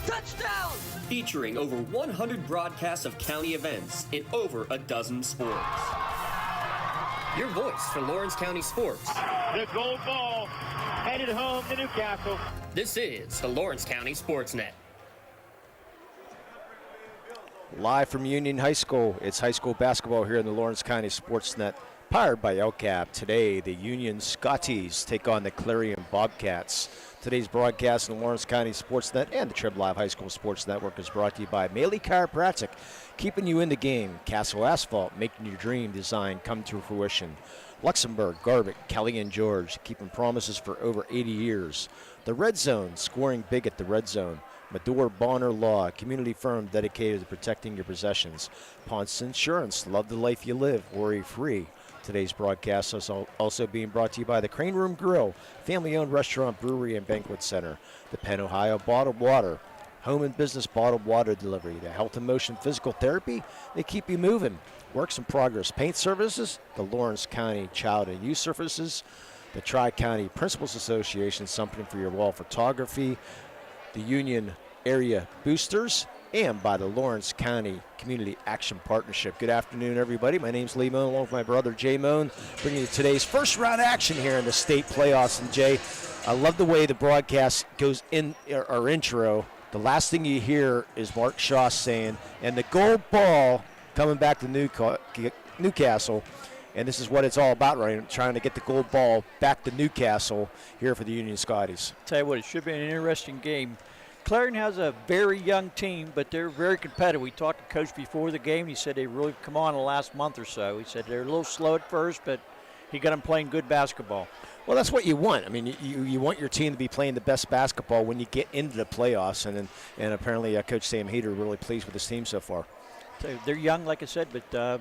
Touchdown! Featuring over 100 broadcasts of county events in over a dozen sports. Your voice for Lawrence County sports. The gold ball headed home to Newcastle. This is the Lawrence County Sportsnet. Live from Union High School, it's high school basketball here in the Lawrence County Sportsnet, powered by LCAP. Today, the Union Scotties take on the Clarion Bobcats. Today's broadcast in the Lawrence County Sportsnet and the Trib Live High School Sports Network is brought to you by Maley Chiropractic, keeping you in the game. Castle Asphalt, making your dream design come to fruition. Luxembourg, Garbutt, Kelly and George, keeping promises for over 80 years. The Red Zone, scoring big at the Red Zone. Medore Bonner Law, community firm dedicated to protecting your possessions. Ponce Insurance, love the life you live, worry-free. Today's broadcast is also being brought to you by the Crane Room Grill, family-owned restaurant, brewery, and banquet center. The Penn Ohio Bottled Water, home and business bottled water delivery. The Health and Motion Physical Therapy, they keep you moving. Works in Progress Paint Services, the Lawrence County Child and Youth Services, the Tri-County Principals Association, something for your wall photography, the Union Area Boosters, and by the Lawrence County Community Action Partnership. Good afternoon, everybody. My name's Lee Moan, along with my brother Jay Moan, bringing you today's first round action here in the state playoffs. And Jay, I love the way the broadcast goes in our intro. The last thing you hear is Mark Shaw saying, and the gold ball coming back to Newcastle. And this is what it's all about, right? Trying to get the gold ball back to Newcastle here for the Union Scotties. Tell you what, it should be an interesting game. Clarion has a very young team, but they're very competitive. We talked to Coach before the game. He said they really come on in the last month or so. He said they're a little slow at first, but he got them playing good basketball. Well, that's what you want. I mean, you want your team to be playing the best basketball when you get into the playoffs, and apparently Coach Sam Heater really pleased with his team so far. So they're young, like I said, but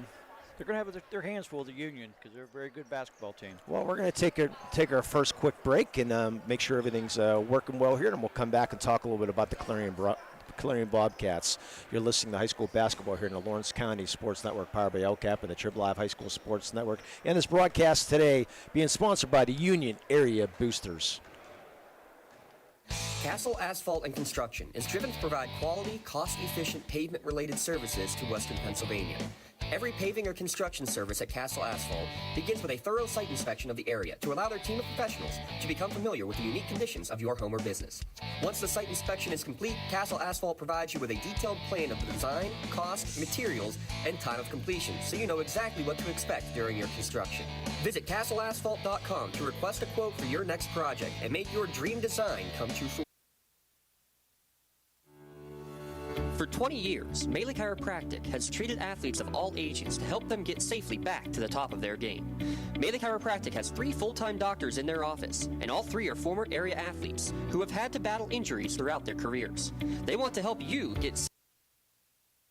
they're going to have their hands full of the Union because they're a very good basketball team. Well, we're going to take our first quick break and make sure everything's working well here, and we'll come back and talk a little bit about the Clarion Bobcats. You're listening to high school basketball here in the Lawrence County Sports Network, powered by LCAP and the Trib Live High School Sports Network. And this broadcast today being sponsored by the Union Area Boosters. Castle Asphalt and Construction is driven to provide quality, cost-efficient pavement-related services to Western Pennsylvania. Every paving or construction service at Castle Asphalt begins with a thorough site inspection of the area to allow their team of professionals to become familiar with the unique conditions of your home or business. Once the site inspection is complete, Castle Asphalt provides you with a detailed plan of the design, cost, materials, and time of completion, so you know exactly what to expect during your construction. Visit castleasphalt.com to request a quote for your next project and make your dream design come true. For 20 years, Maley Chiropractic has treated athletes of all ages to help them get safely back to the top of their game. Maley Chiropractic has 3 full-time doctors in their office, and all 3 are former area athletes who have had to battle injuries throughout their careers. They want to help you get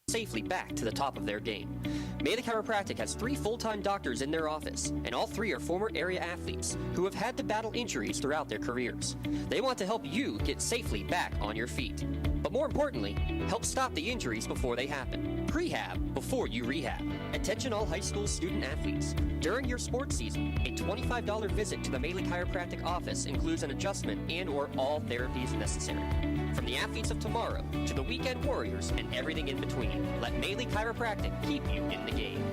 safely back to the top of their game. Maley Chiropractic has 3 full-time doctors in their office, and all 3 are former area athletes who have had to battle injuries throughout their careers. They want to help you get safely back on your feet. But more importantly, help stop the injuries before they happen. Prehab before you rehab. Attention all high school student athletes. During your sports season, a $25 visit to the Maley Chiropractic office includes an adjustment and or all therapies necessary. From the athletes of tomorrow to the weekend warriors and everything in between, let Maley Chiropractic keep you in the game.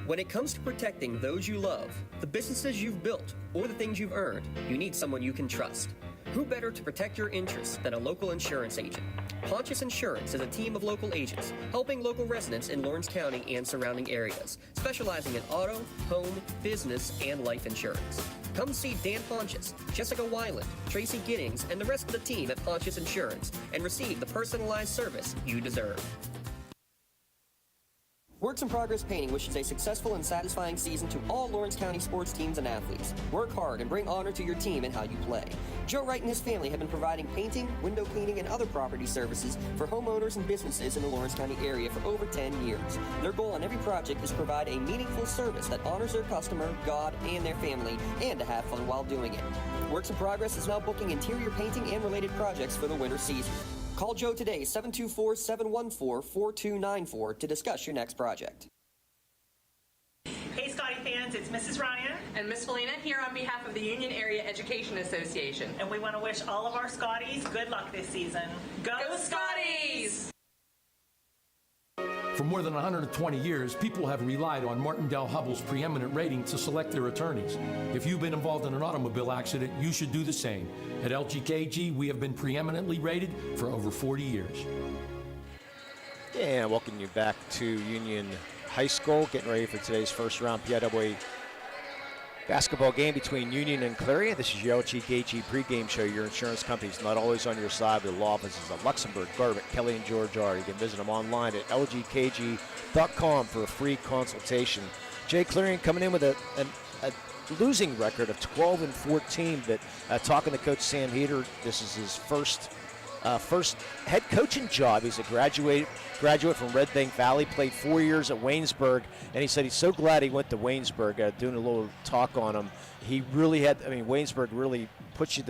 When it comes to protecting those you love, the businesses you've built, or the things you've earned, you need someone you can trust. Who better to protect your interests than a local insurance agent? Pontius Insurance is a team of local agents helping local residents in Lawrence County and surrounding areas, specializing in auto, home, business, and life insurance. Come see Dan Pontius, Jessica Weiland, Tracy Giddings, and the rest of the team at Pontius Insurance and receive the personalized service you deserve. Works in Progress Painting wishes a successful and satisfying season to all Lawrence County sports teams and athletes. Work hard and bring honor to your team and how you play. Joe Wright and his family have been providing painting, window cleaning, and other property services for homeowners and businesses in the Lawrence County area for over 10 years. Their goal on every project is to provide a meaningful service that honors their customer, God, and their family, and to have fun while doing it. Works in Progress is now booking interior painting and related projects for the winter season. Call Joe today, 724-714-4294, to discuss your next project. Hey, Scotty fans, it's Mrs. Ryan. And Miss Felina here on behalf of the Union Area Education Association. And we want to wish all of our Scotties good luck this season. Go Scotties! For more than 120 years, people have relied on Martindale Hubbell's preeminent rating to select their attorneys. If you've been involved in an automobile accident, you should do the same. At LGKG, we have been preeminently rated for over 40 years. And welcome you back to Union High School, getting ready for today's first round PIAA basketball game between Union and Clarion. This is your LGKG pregame show. Your insurance company's not always on your side. The law offices of Luxembourg, Garbutt, Kelly, and George are. You can visit them online at lgkg.com for a free consultation. Jay, Clarion coming in with a losing record of 12-14, but talking to Coach Sam Heater, this is his first head coaching job. He's a graduate from Red Bank Valley, played 4 years at Waynesburg, and he said he's so glad he went to Waynesburg. Doing a little talk on him, he really had, Waynesburg really puts you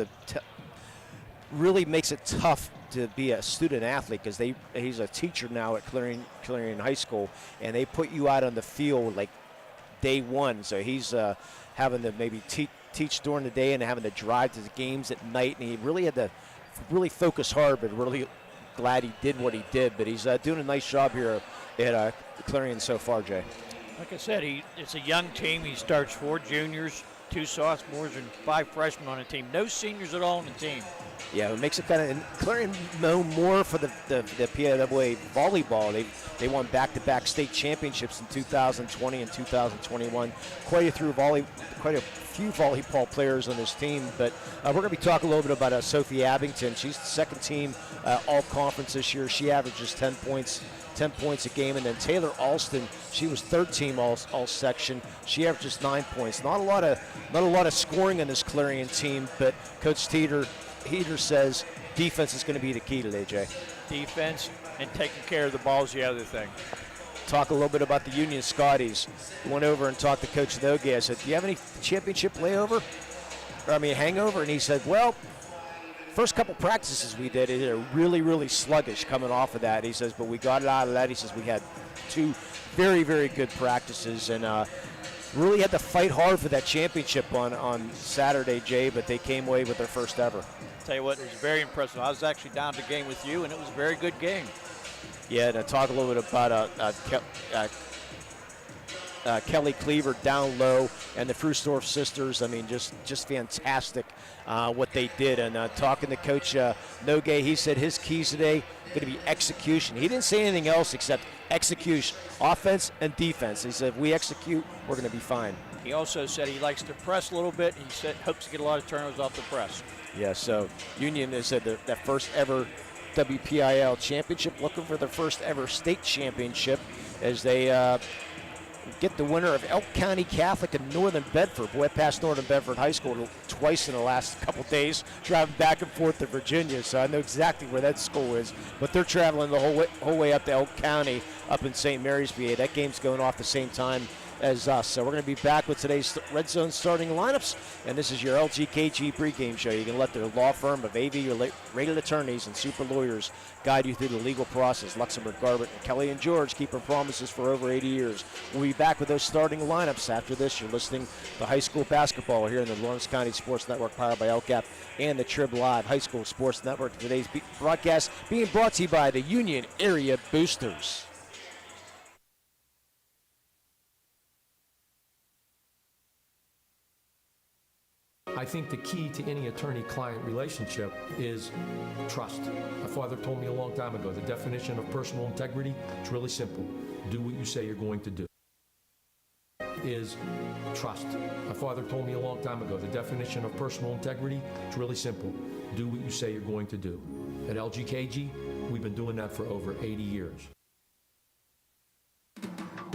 really makes it tough to be a student athlete, because he's a teacher now at Clarion High School, and they put you out on the field like day one. So he's having to maybe teach during the day and having to drive to the games at night, and he really had to focus hard, but really glad he did what he did. But he's doing a nice job here at Clarion so far, Jay. Like I said, it's a young team. He starts 4 juniors, 2 sophomores, and 5 freshmen on the team. No seniors at all on the team. Yeah, it makes it kind of, and Clarion known more for the PIAA volleyball. They won back-to-back state championships in 2020 and 2021. Quite a few volleyball players on this team, but we're going to be talking a little bit about Sophie Abington. She's the second team all-conference this year. She averages 10 points a game, and then Taylor Alston, she was third team all-section. She averages 9 points. Not a lot of scoring on this Clarion team, but Coach Heater says defense is going to be the key today, Jay. Defense and taking care of the ball is the other thing. Talk a little bit about the Union Scotties. Went over and talked to Coach Nogue. I said, do you have any championship hangover? And he said, well, first couple practices we did, they're really, really sluggish coming off of that. He says, but we got it out of that. He says, we had 2 very, very good practices, and really had to fight hard for that championship on Saturday, Jay, but they came away with their first ever. Tell you what, it was very impressive. I was actually down to the game with you, and it was a very good game. Yeah, and talk a little bit about Kelly Cleaver down low and the Frustorf sisters. Just fantastic what they did. And talking to Coach Nogue, he said his keys today going to be execution. He didn't say anything else except execution, offense and defense. He said if we execute, we're going to be fine. He also said he likes to press a little bit. He said hopes to get a lot of turnovers off the press. Yeah, so Union has said that first ever WPIL championship, looking for their first ever state championship as they get the winner of Elk County Catholic and Northern Bedford. Boy, I passed Northern Bedford High School twice in the last couple days, driving back and forth to Virginia, so I know exactly where that school is. But they're traveling the whole way up to Elk County, up in St. Mary's, VA. That game's going off the same time as us. So we're going to be back with today's Red Zone starting lineups, and this is your LGKG pregame show. You can let their law firm of AV, your rated attorneys, and super lawyers guide you through the legal process. Luxembourg, Garbutt, and Kelly and George keeping promises for over 80 years. We'll be back with those starting lineups after this. You're listening to high school basketball here in the Lawrence County Sports Network, powered by LCAP and the Trib Live High School Sports Network. Today's broadcast being brought to you by the Union Area Boosters. I think the key to any attorney-client relationship is trust. My father told me a long time ago, the definition of personal integrity, it's really simple. Do what you say you're going to do. Is trust. My father told me a long time ago, the definition of personal integrity, it's really simple. Do what you say you're going to do. At LGKG, we've been doing that for over 80 years.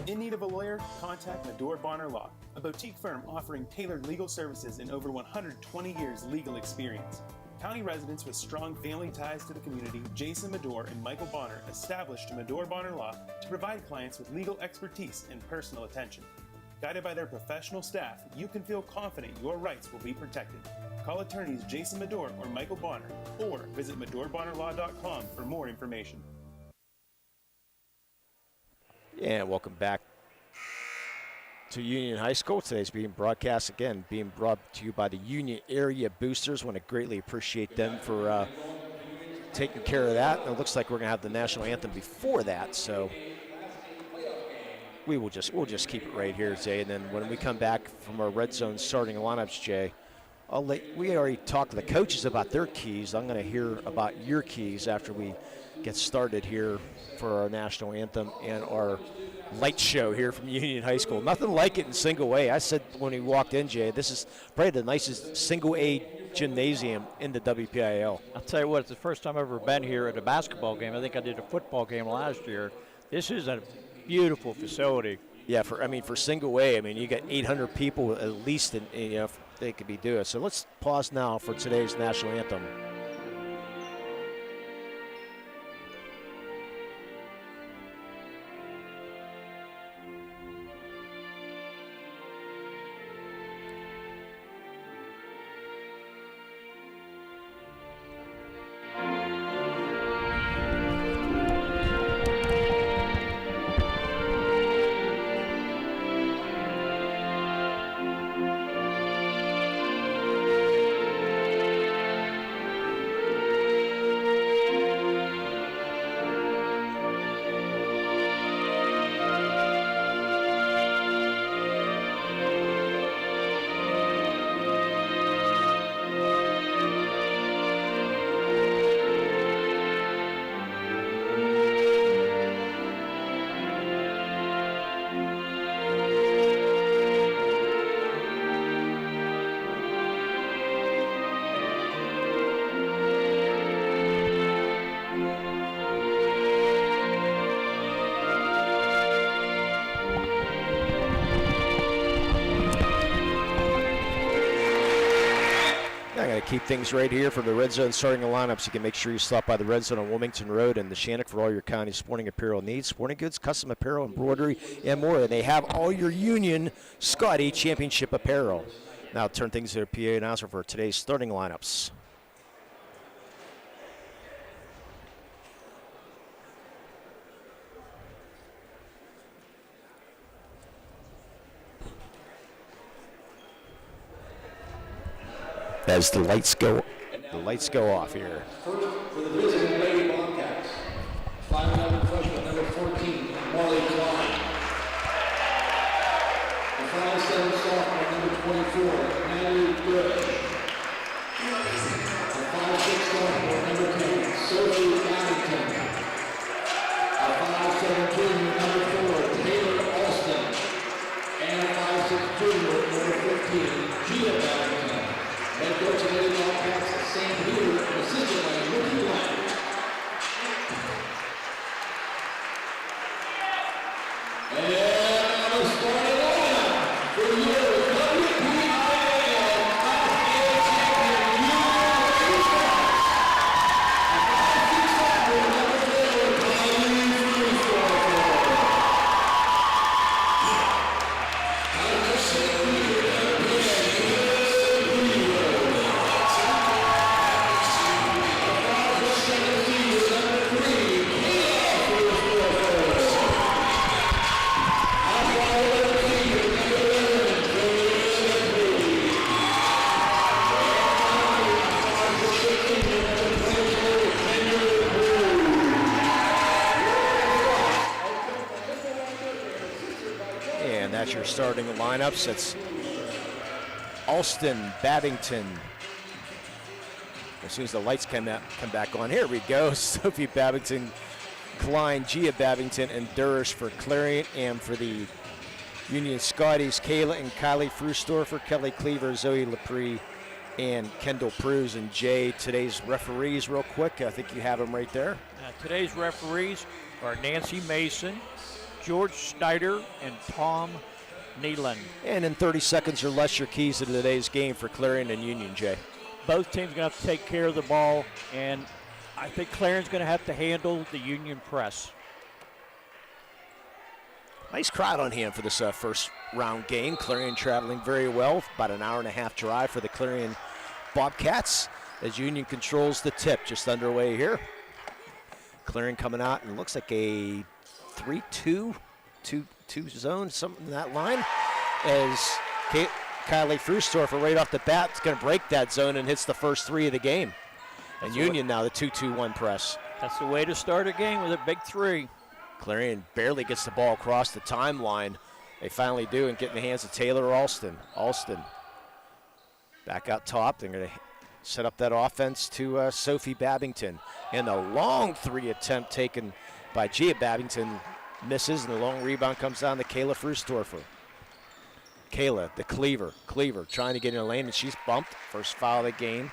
In need of a lawyer? Contact Medore Bonner Law, a boutique firm offering tailored legal services and over 120 years legal experience. County residents with strong family ties to the community, Jason Medore and Michael Bonner, established Medore Bonner Law to provide clients with legal expertise and personal attention. Guided by their professional staff, you can feel confident your rights will be protected. Call attorneys Jason Medore or Michael Bonner, or visit MedoreBonnerLaw.com for more information. And welcome back to Union High School. Today's being broadcast again, being brought to you by the Union Area Boosters. Want to greatly appreciate them for taking care of that. And it looks like we're going to have the national anthem before that, so we'll just keep it right here, Jay. And then when we come back from our red zone starting lineups, Jay, we already talked to the coaches about their keys. I'm going to hear about your keys after we get started here for our national anthem and our light show here from Union High School. Nothing like it in single A. I said when we walked in, Jay, this is probably the nicest single A gymnasium in the WPIAL. I'll tell you what, it's the first time I've ever been here at a basketball game. I think I did a football game last year. This is a beautiful facility. Yeah, for single A, you got 800 people at least, if they could be doing. So let's pause now for today's national anthem. Keep things right here for the Red Zone starting the lineups. You can make sure you stop by the Red Zone on Wilmington Road and the Shannock for all your county sporting apparel needs. Sporting goods, custom apparel, embroidery, and more. And they have all your Union Scotty Championship apparel. Now turn things to the PIAA announcer for today's starting lineups. As the lights go off here. First, for the visiting Lady Bobcats, 5'11" freshman, number 14, Marley Klein. The 5'7" sophomore, number 24, Natalie Bush. The 5'6" sophomore, number 10, Sophie Babington. A 5'7" junior, number 4, Taylor Alston. And a 5'6" junior, number 15, Gia Babington. Head coach of the Lady Bobcats, Sam Heater, and assistant by Ricky Black. And the starting lineup for your WPIAL Class A champion, Union Stars. A 5'6" sophomore, number 4, Clarion Your starting lineups. It's Alston, Babington. As soon as the lights come back on, here we go. Sophie Babington, Klein, Gia Babington, and Durish for Clarion, and for the Union Scotties, Kayla and Kylie Frustorfer, Kelly Cleaver, Zoe Lepre, and Kendall Pruse. And Jay, today's referees real quick. I think you have them right there. Today's referees are Nancy Mason, George Snyder, and Tom Neelan. And in 30 seconds or less, your keys to today's game for Clarion and Union, Jay. Both teams are going to have to take care of the ball, and I think Clarion's going to have to handle the Union press. Nice crowd on hand for this first round game. Clarion traveling very well, about an hour-and-a-half drive for the Clarion Bobcats as Union controls the tip. Just underway here. Clarion coming out, and it looks like a 3-2 zone, something in that line. as Kylie Frustorfer right off the bat is going to break that zone and hits the first 3 of the game. And Union now the 2-2-1 press. That's the way to start a game, with a big 3. Clarion barely gets the ball across the timeline. They finally do and get in the hands of Taylor Alston. Alston back out top. They're going to set up that offense to Sophie Babington. And a long 3 attempt taken by Gia Babington misses, and the long rebound comes down to Kayla Frustorfer. Kayla, the cleaver. Cleaver trying to get in the lane, and she's bumped. First foul of the game.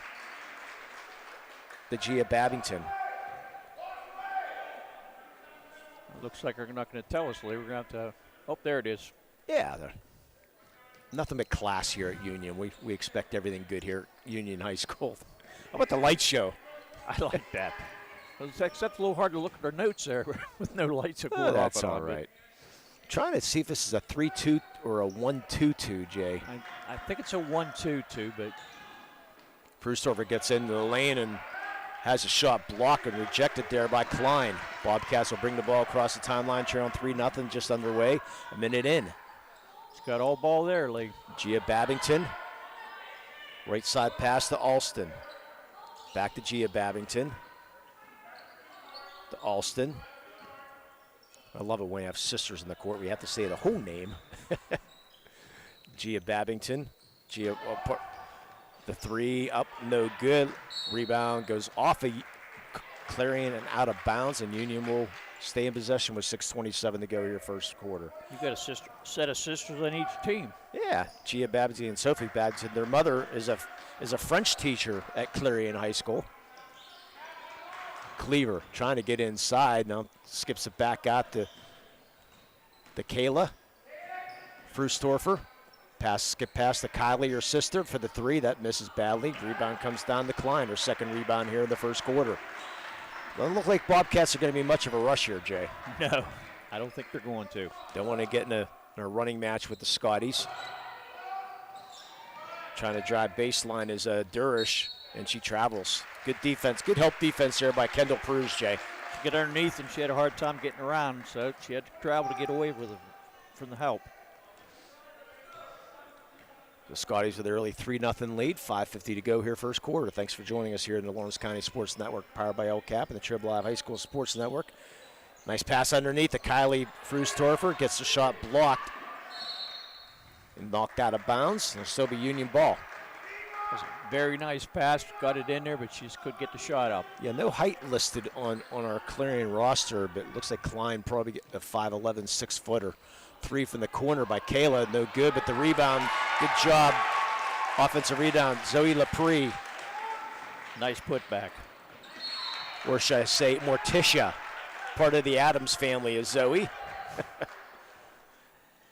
The Gia Babington. Looks like they're not going to tell us, Lee. We're going to have to. Oh, there it is. Yeah, nothing but class here at Union. We expect everything good here at Union High School. How about the light show? I like that. Except it's a little hard to look at our notes there with no lights going off. That's all right. Trying to see if this is a 3-2 or a 1-2-2, Jay. I think it's a 1-2-2, but Frustorfer gets into the lane and has a shot blocked and rejected there by Klein. Bobcats will bring the ball across the timeline, trailing 3-0, just underway, a minute in. It's got all ball there, Lee. Gia Babington, right side pass to Alston. Back to Gia Babington. To Alston. I love it when you have sisters in the court. We have to say the whole name. Gia Babington. Gia, the 3 up, no good. Rebound goes off of Clarion and out of bounds, and Union will stay in possession with 6:27 to go here first quarter. You've got a set of sisters on each team. Yeah, Gia Babington and Sophie Babington. Their mother is a French teacher at Clarion High School. Cleaver trying to get inside. Now skips it back out to Kayla Frustorfer. Skip past to Kylie, her sister, for the 3. That misses badly. Rebound comes down to Klein, her second rebound here in the first quarter. Doesn't look like Bobcats are going to be much of a rush here, Jay. No, I don't think they're going to. Don't want to get in a running match with the Scotties. Trying to drive baseline is Durish, and she travels. Good defense, good help defense there by Kendall Pruz, Jay. She got underneath, and she had a hard time getting around, so she had to travel to get away from the help. The Scotties with an early 3-0 lead, 5:50 to go here first quarter. Thanks for joining us here in the Lawrence County Sports Network, powered by LCAP and the Trib Live High School Sports Network. Nice pass underneath to Kylie Frustorfer, gets the shot blocked and knocked out of bounds. It'll still be Union ball. It was a very nice pass, got it in there, but she just couldn't get the shot up. Yeah, no height listed on our Clarion roster, but it looks like Klein probably get a 5'11", 6-footer. 3 from the corner by Kayla, no good, but the rebound, good job. Offensive rebound, Zoe Laprie. Nice putback. Or should I say Morticia, part of the Adams family is Zoe.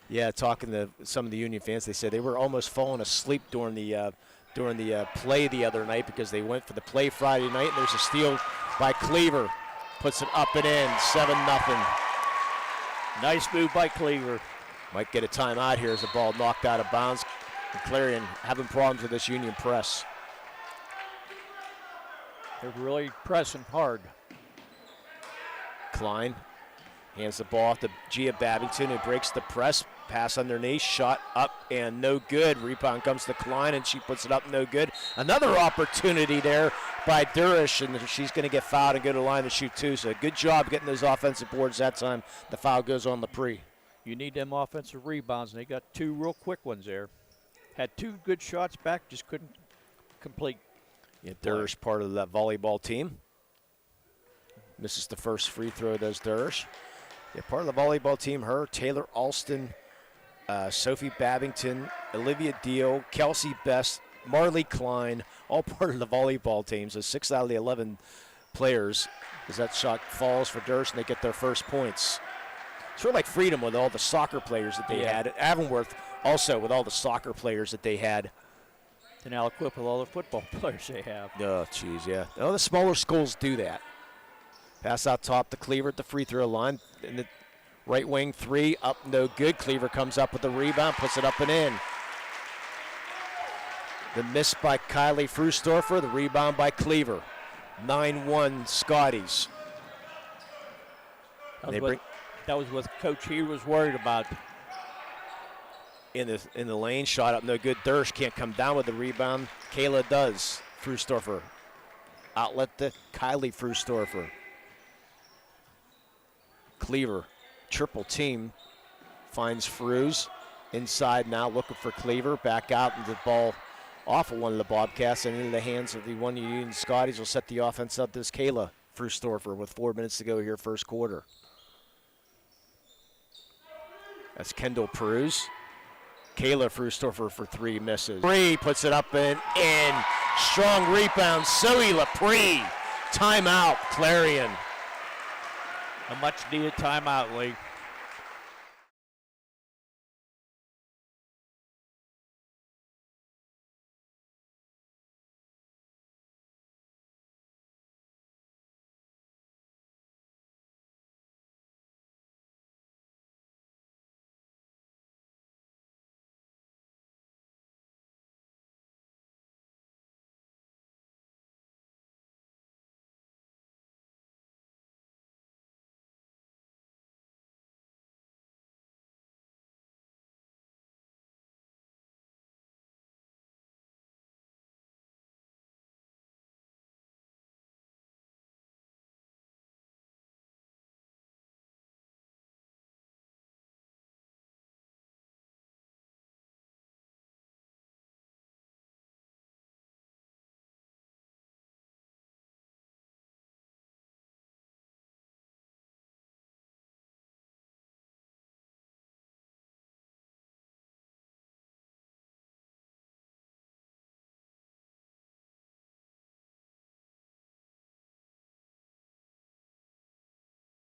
Yeah, talking to some of the Union fans, they said they were almost falling asleep during the play the other night because they went for the play Friday night, and there's a steal by Cleaver. Puts it up and in, 7-0. Nice move by Cleaver. Might get a timeout here as the ball knocked out of bounds. And Clarion having problems with this Union press. They're really pressing hard. Klein hands the ball off to Gia Babington, who breaks the press. Pass underneath, shot up and no good. Rebound comes to Klein, and she puts it up, no good. Another opportunity there by Durish, and she's going to get fouled and go to the line to shoot 2. So good job getting those offensive boards that time. The foul goes on Laprie. You need them offensive rebounds, and they got 2 real quick ones there. Had 2 good shots back, just couldn't complete. Yeah, Durish part of that volleyball team. Misses the first free throw, does Durish. Yeah, part of the volleyball team, her, Taylor Alston, Sophie Babington, Olivia Deal, Kelsey Best, Marley Klein, all part of the volleyball team. So 6 out of the 11 players, as that shot falls for Durish, and they get their first points. Sort of like Freedom with all the soccer players that they had. Avonworth also with all the soccer players that they had. And now equipped with all the football players they have. Oh, geez, yeah. Oh, the smaller schools do that. Pass out top to Cleaver at the free throw line. In the right wing 3, up, no good. Cleaver comes up with the rebound, puts it up and in. The miss by Kylie Frustorfer, the rebound by Cleaver. 9-1 Scotties. That was what Coach He was worried about. in the lane. Shot up, no good. Dersch can't come down with the rebound. Kayla does. Frustorfer. Outlet to Kylie Frustorfer. Cleaver, triple team. Finds Fruz. Inside now, looking for Cleaver. Back out, and the ball off of one of the Bobcats and into the hands of the one Union Scotties. Will set the offense up. This Kayla Frustorfer with 4 minutes to go here, first quarter. That's Kendall Peruz. Kayla Frustorfer for 3, misses. Lee puts it up and in. Strong rebound, Zoe Laprie. Timeout, Clarion. A much-needed timeout, Lee.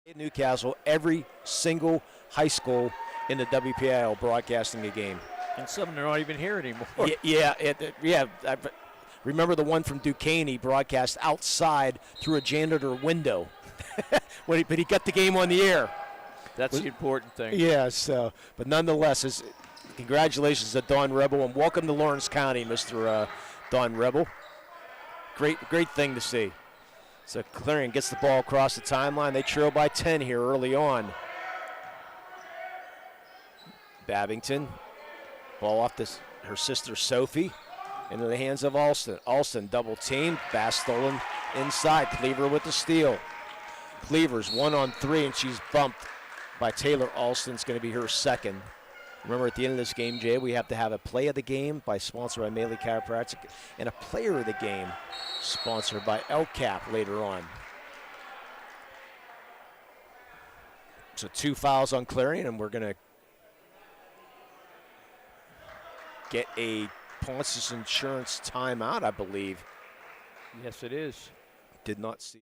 In Newcastle, every single high school in the WPIAL broadcasting a game. And some are not even here anymore. Yeah. I remember the one from Duquesne. He broadcast outside through a janitor window, but he got the game on the air. That's the important thing. Yeah. So, but nonetheless, congratulations to Don Rebel and welcome to Lawrence County, Mr. Don Rebel. Great thing to see. So Clarion gets the ball across the timeline. They trail by 10 here early on. Babington, ball off her sister Sophie, into the hands of Alston. Alston double teamed, Bass stolen inside. Cleaver with the steal. Cleaver's 1-on-3, and she's bumped by Taylor Alston. It's going to be her second. Remember, at the end of this game, Jay, we have to have a play of the game sponsored by Maley Chiropractic and a player of the game sponsored by LCAP later on. So 2 fouls on Clarion, and we're going to get a Ponce's Insurance timeout, I believe. Yes, it is. Did not see.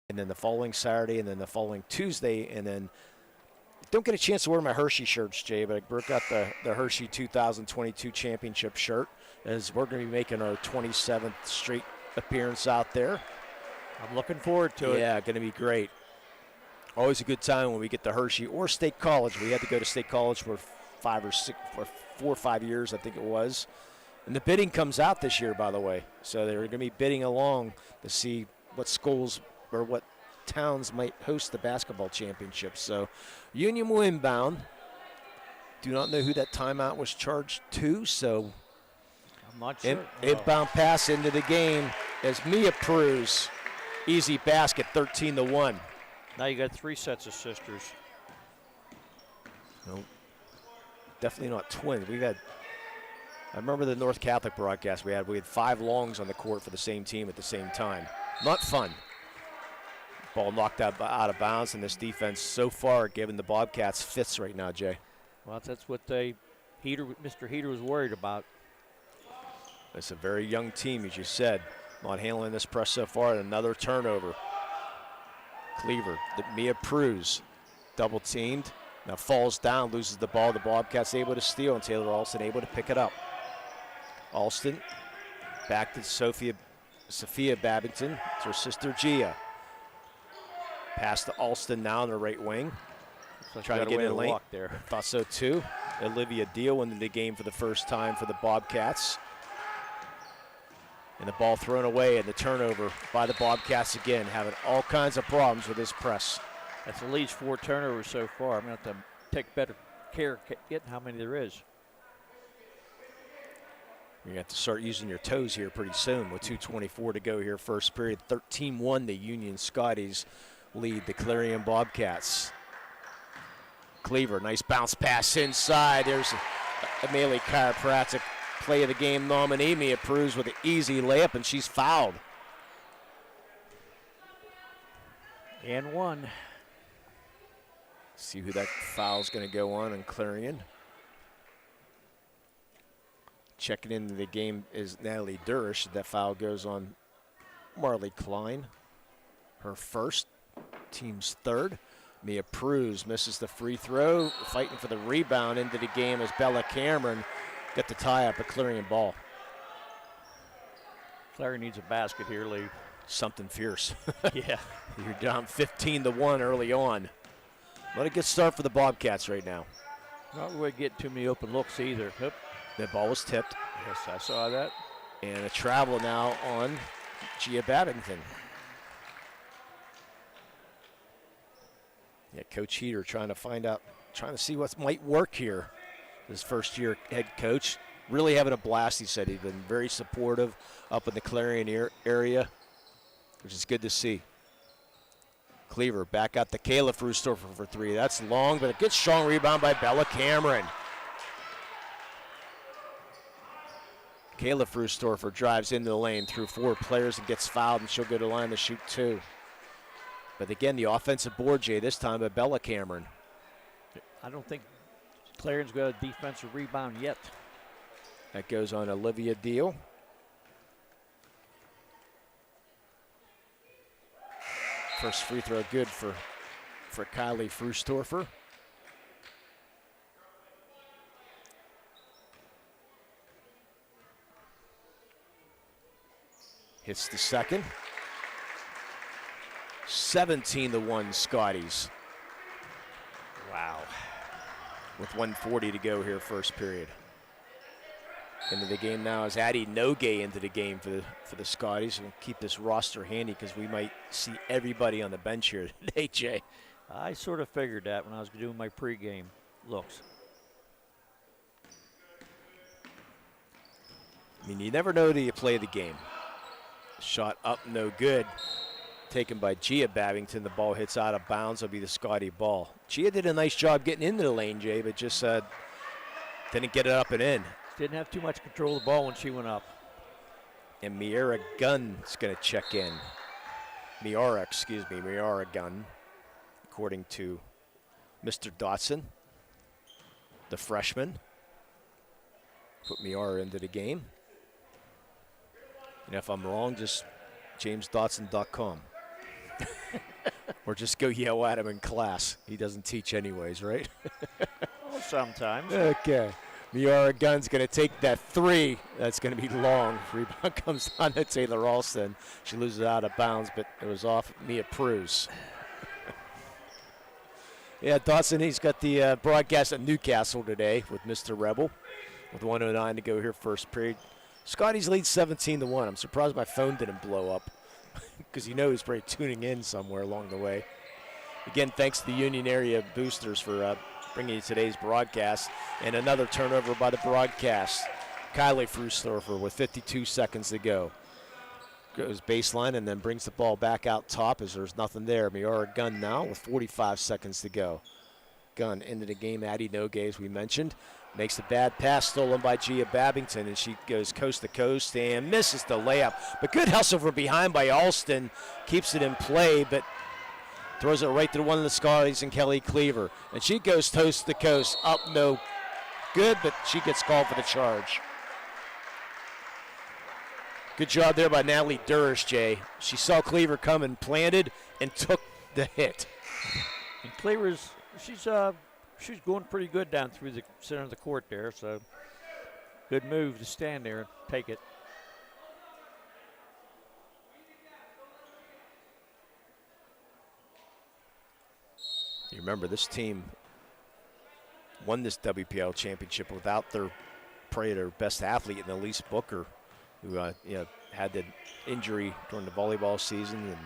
And then the following Saturday, and then the following Tuesday, and then don't get a chance to wear my Hershey shirts, Jay, but I broke out the Hershey 2022 championship shirt, as we're going to be making our 27th straight appearance out there. I'm looking forward to it. Yeah, going to be great. Always a good time when we get to Hershey or State College. We had to go to State College for 4 or 5 years, I think it was. And the bidding comes out this year, by the way. So they're going to be bidding along to see what schools or what towns might host the basketball championship. So Union will inbound. Do not know who that timeout was charged to, so I'm not sure. Inbound pass into the game as Mia Peruz. Easy basket, 13-1. Now you got 3 sets of sisters. No, definitely not twins. I remember the North Catholic broadcast we had 5 longs on the court for the same team at the same time. Not fun. Ball knocked out of bounds, and this defense so far giving the Bobcats fits right now, Jay. Well, that's what they Mr. Heater was worried about. It's a very young team, as you said. Not handling this press so far. And another turnover. Cleaver, Mia Pruz, double teamed. Now falls down, loses the ball. The Bobcats able to steal, and Taylor Alston able to pick it up. Alston back to Sophia Babington. It's her sister Gia. Pass to Alston now on the right wing. Trying to get in late. There. Thought so too. Olivia Deal into the game for the first time for the Bobcats. And the ball thrown away, and the turnover by the Bobcats again, having all kinds of problems with this press. That's at least 4 turnovers so far. I'm going to have to take better care of getting how many there is. You're going to have to start using your toes here pretty soon with 2:24 to go here, first period. 13-1, the Union Scotties lead the Clarion Bobcats. Cleaver, nice bounce pass inside. There's a Melee Chiropractic play of the game nominee, Mia Pruz, with an easy layup, and she's fouled. And 1. See who that foul's going to go on Clarion. Checking into the game is Natalie Durish. That foul goes on Marley Klein. Her first, team's third. Mia Pruz misses the free throw, fighting for the rebound into the game as Bella Cameron got the tie up a Clarion ball. Clarion needs a basket here, Lee. Something fierce. Yeah. You're down 15-1 early on. Not a good start for the Bobcats right now. Not really getting too many open looks either. Yep. The ball was tipped. Yes, I saw that. And a travel now on Gia Babington. Yeah, Coach Heater trying to see what might work here. His first year head coach. Really having a blast, he said. He's been very supportive up in the Clarion area, which is good to see. Cleaver back out to Kayla Frustorfer for 3. That's long, but a good strong rebound by Bella Cameron. Kayla Frustorfer drives into the lane through 4 players and gets fouled, and she'll go to the line to shoot 2. But again, the offensive board, Jay, this time by Bella Cameron. I don't think Clarion's got a defensive rebound yet. That goes on Olivia Deal. First free throw good for Kylie Frustorfer. Hits the second. 17-1 Scotties. Wow. With 1:40 to go here, first period. Into the game now is Addie Nogay into the game for the Scotties. We'll keep this roster handy because we might see everybody on the bench here today, Jay. I sort of figured that when I was doing my pregame looks. I mean, you never know till you play the game. Shot up, no good. Taken by Gia Babington. The ball hits out of bounds. It'll be the Scotty ball. Gia did a nice job getting into the lane, Jay, but just didn't get it up and in. Didn't have too much control of the ball when she went up. And Miara Gunn's going to check in. Miara Gunn, according to Mr. Dotson, the freshman. Put Miara into the game. And if I'm wrong, just jamesdotson.com. Or just go yell at him in class. He doesn't teach anyways, right? Well, sometimes. Okay. Miara Gunn's going to take that 3. That's going to be long. Rebound comes on to Taylor Alston. She loses it out of bounds, but it was off Mia Pruz. Yeah, Dotson, he's got the broadcast at Newcastle today with Mr. Rebel with 1:09 to go here, first period. Scotties lead 17-1. I'm surprised my phone didn't blow up because you know he's probably tuning in somewhere along the way. Again, thanks to the Union Area Boosters for bringing you today's broadcast. And another turnover by the broadcast. Kylie Frustorfer with 52 seconds to go. Goes baseline and then brings the ball back out top as there's nothing there. Miara Gunn now with 45 seconds to go. Gunn into the game. Addie Nogay, as we mentioned. Makes the bad pass stolen by Gia Babington, and she goes coast to coast and misses the layup. But good hustle from behind by Alston. Keeps it in play, but throws it right to one of the Scotties and Kelly Cleaver. And she goes coast to coast, up no good, but she gets called for the charge. Good job there by Natalie Durish, Jay. She saw Cleaver coming, planted, and took the hit. And Cleaver's, she's going pretty good down through the center of the court there, so good move to stand there and take it. You remember this team won this WPL championship without probably their best athlete in Elise Booker, who had the injury during the volleyball season, and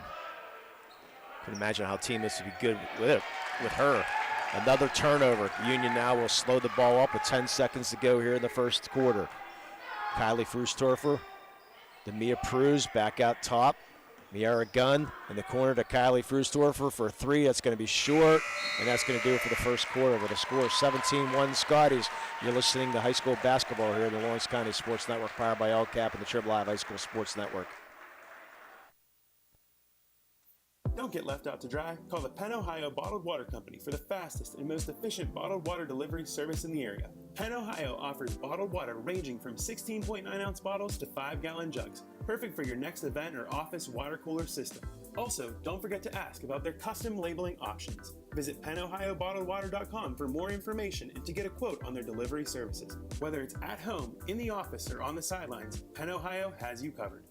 couldn't imagine how team this would be good with her. Another turnover. Union now will slow the ball up with 10 seconds to go here in the first quarter. Kylie Frustorfer, Mia Pruz back out top. Miara Gunn in the corner to Kylie Frustorfer for 3. That's going to be short, and that's going to do it for the first quarter with a score of 17-1 Scotties. You're listening to high school basketball here in the Lawrence County Sports Network, powered by LCAP and the Triple I High School Sports Network. Don't get left out to dry. Call the Penn Ohio Bottled Water Company for the fastest and most efficient bottled water delivery service in the area. Penn Ohio offers bottled water ranging from 16.9-ounce bottles to 5-gallon jugs, perfect for your next event or office water cooler system. Also, don't forget to ask about their custom labeling options. Visit PennOhioBottledWater.com for more information and to get a quote on their delivery services. Whether it's at home, in the office, or on the sidelines, Penn Ohio has you covered.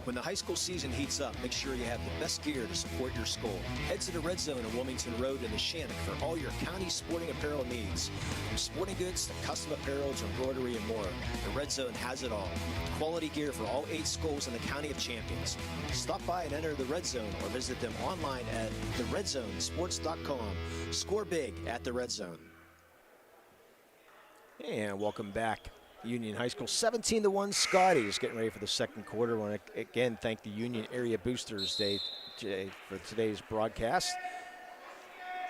When the high school season heats up, make sure you have the best gear to support your school. Head to the Red Zone on Wilmington Road in the Shannon for all your county sporting apparel needs. From sporting goods to custom apparel to embroidery and more, the Red Zone has it all. Quality gear for all 8 schools in the County of Champions. Stop by and enter the Red Zone or visit them online at theredzonesports.com. Score big at the Red Zone. And welcome back. Union High School, 17-1 Scotties, getting ready for the second quarter. I want to again thank the Union Area Boosters for today's broadcast.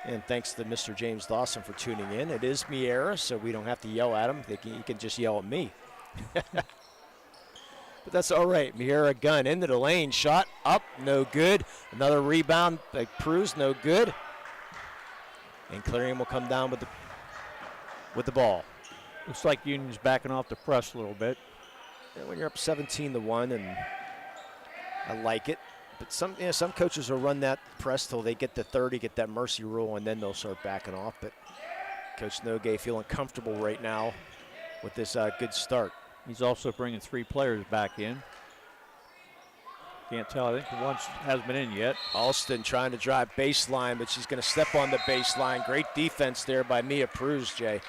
And thanks to Mr. James Dawson for tuning in. It is Miera, so we don't have to yell at him. He can just yell at me. But that's all right. Miera Gunn into the lane, shot up, no good. Another rebound by Pruz, no good. And Clarion will come down with the ball. Looks like Union's backing off the press a little bit. Yeah, when you're up 17-1, and I like it. But some coaches will run that press till they get to 30, get that mercy rule, and then they'll start backing off. But Coach Nogay feeling comfortable right now with this good start. He's also bringing 3 players back in. Can't tell. I think the one hasn't been in yet. Alston trying to drive baseline, but she's going to step on the baseline. Great defense there by Mia Pruz, Jay.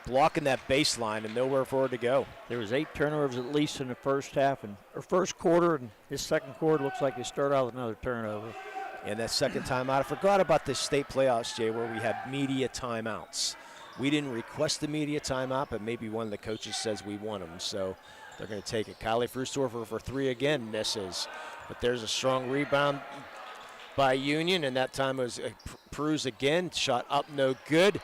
Blocking that baseline and nowhere for her to go. There was 8 turnovers at least in the first half or first quarter, and this second quarter looks like they start out with another turnover. And that second timeout, I forgot about the state playoffs, Jay, where we had media timeouts. We didn't request the media timeout, but maybe one of the coaches says we want them, so they're going to take it. Kylie Frustorfer for 3 again, misses. But there's a strong rebound by Union, and that time it was Pruz again, shot up, no good.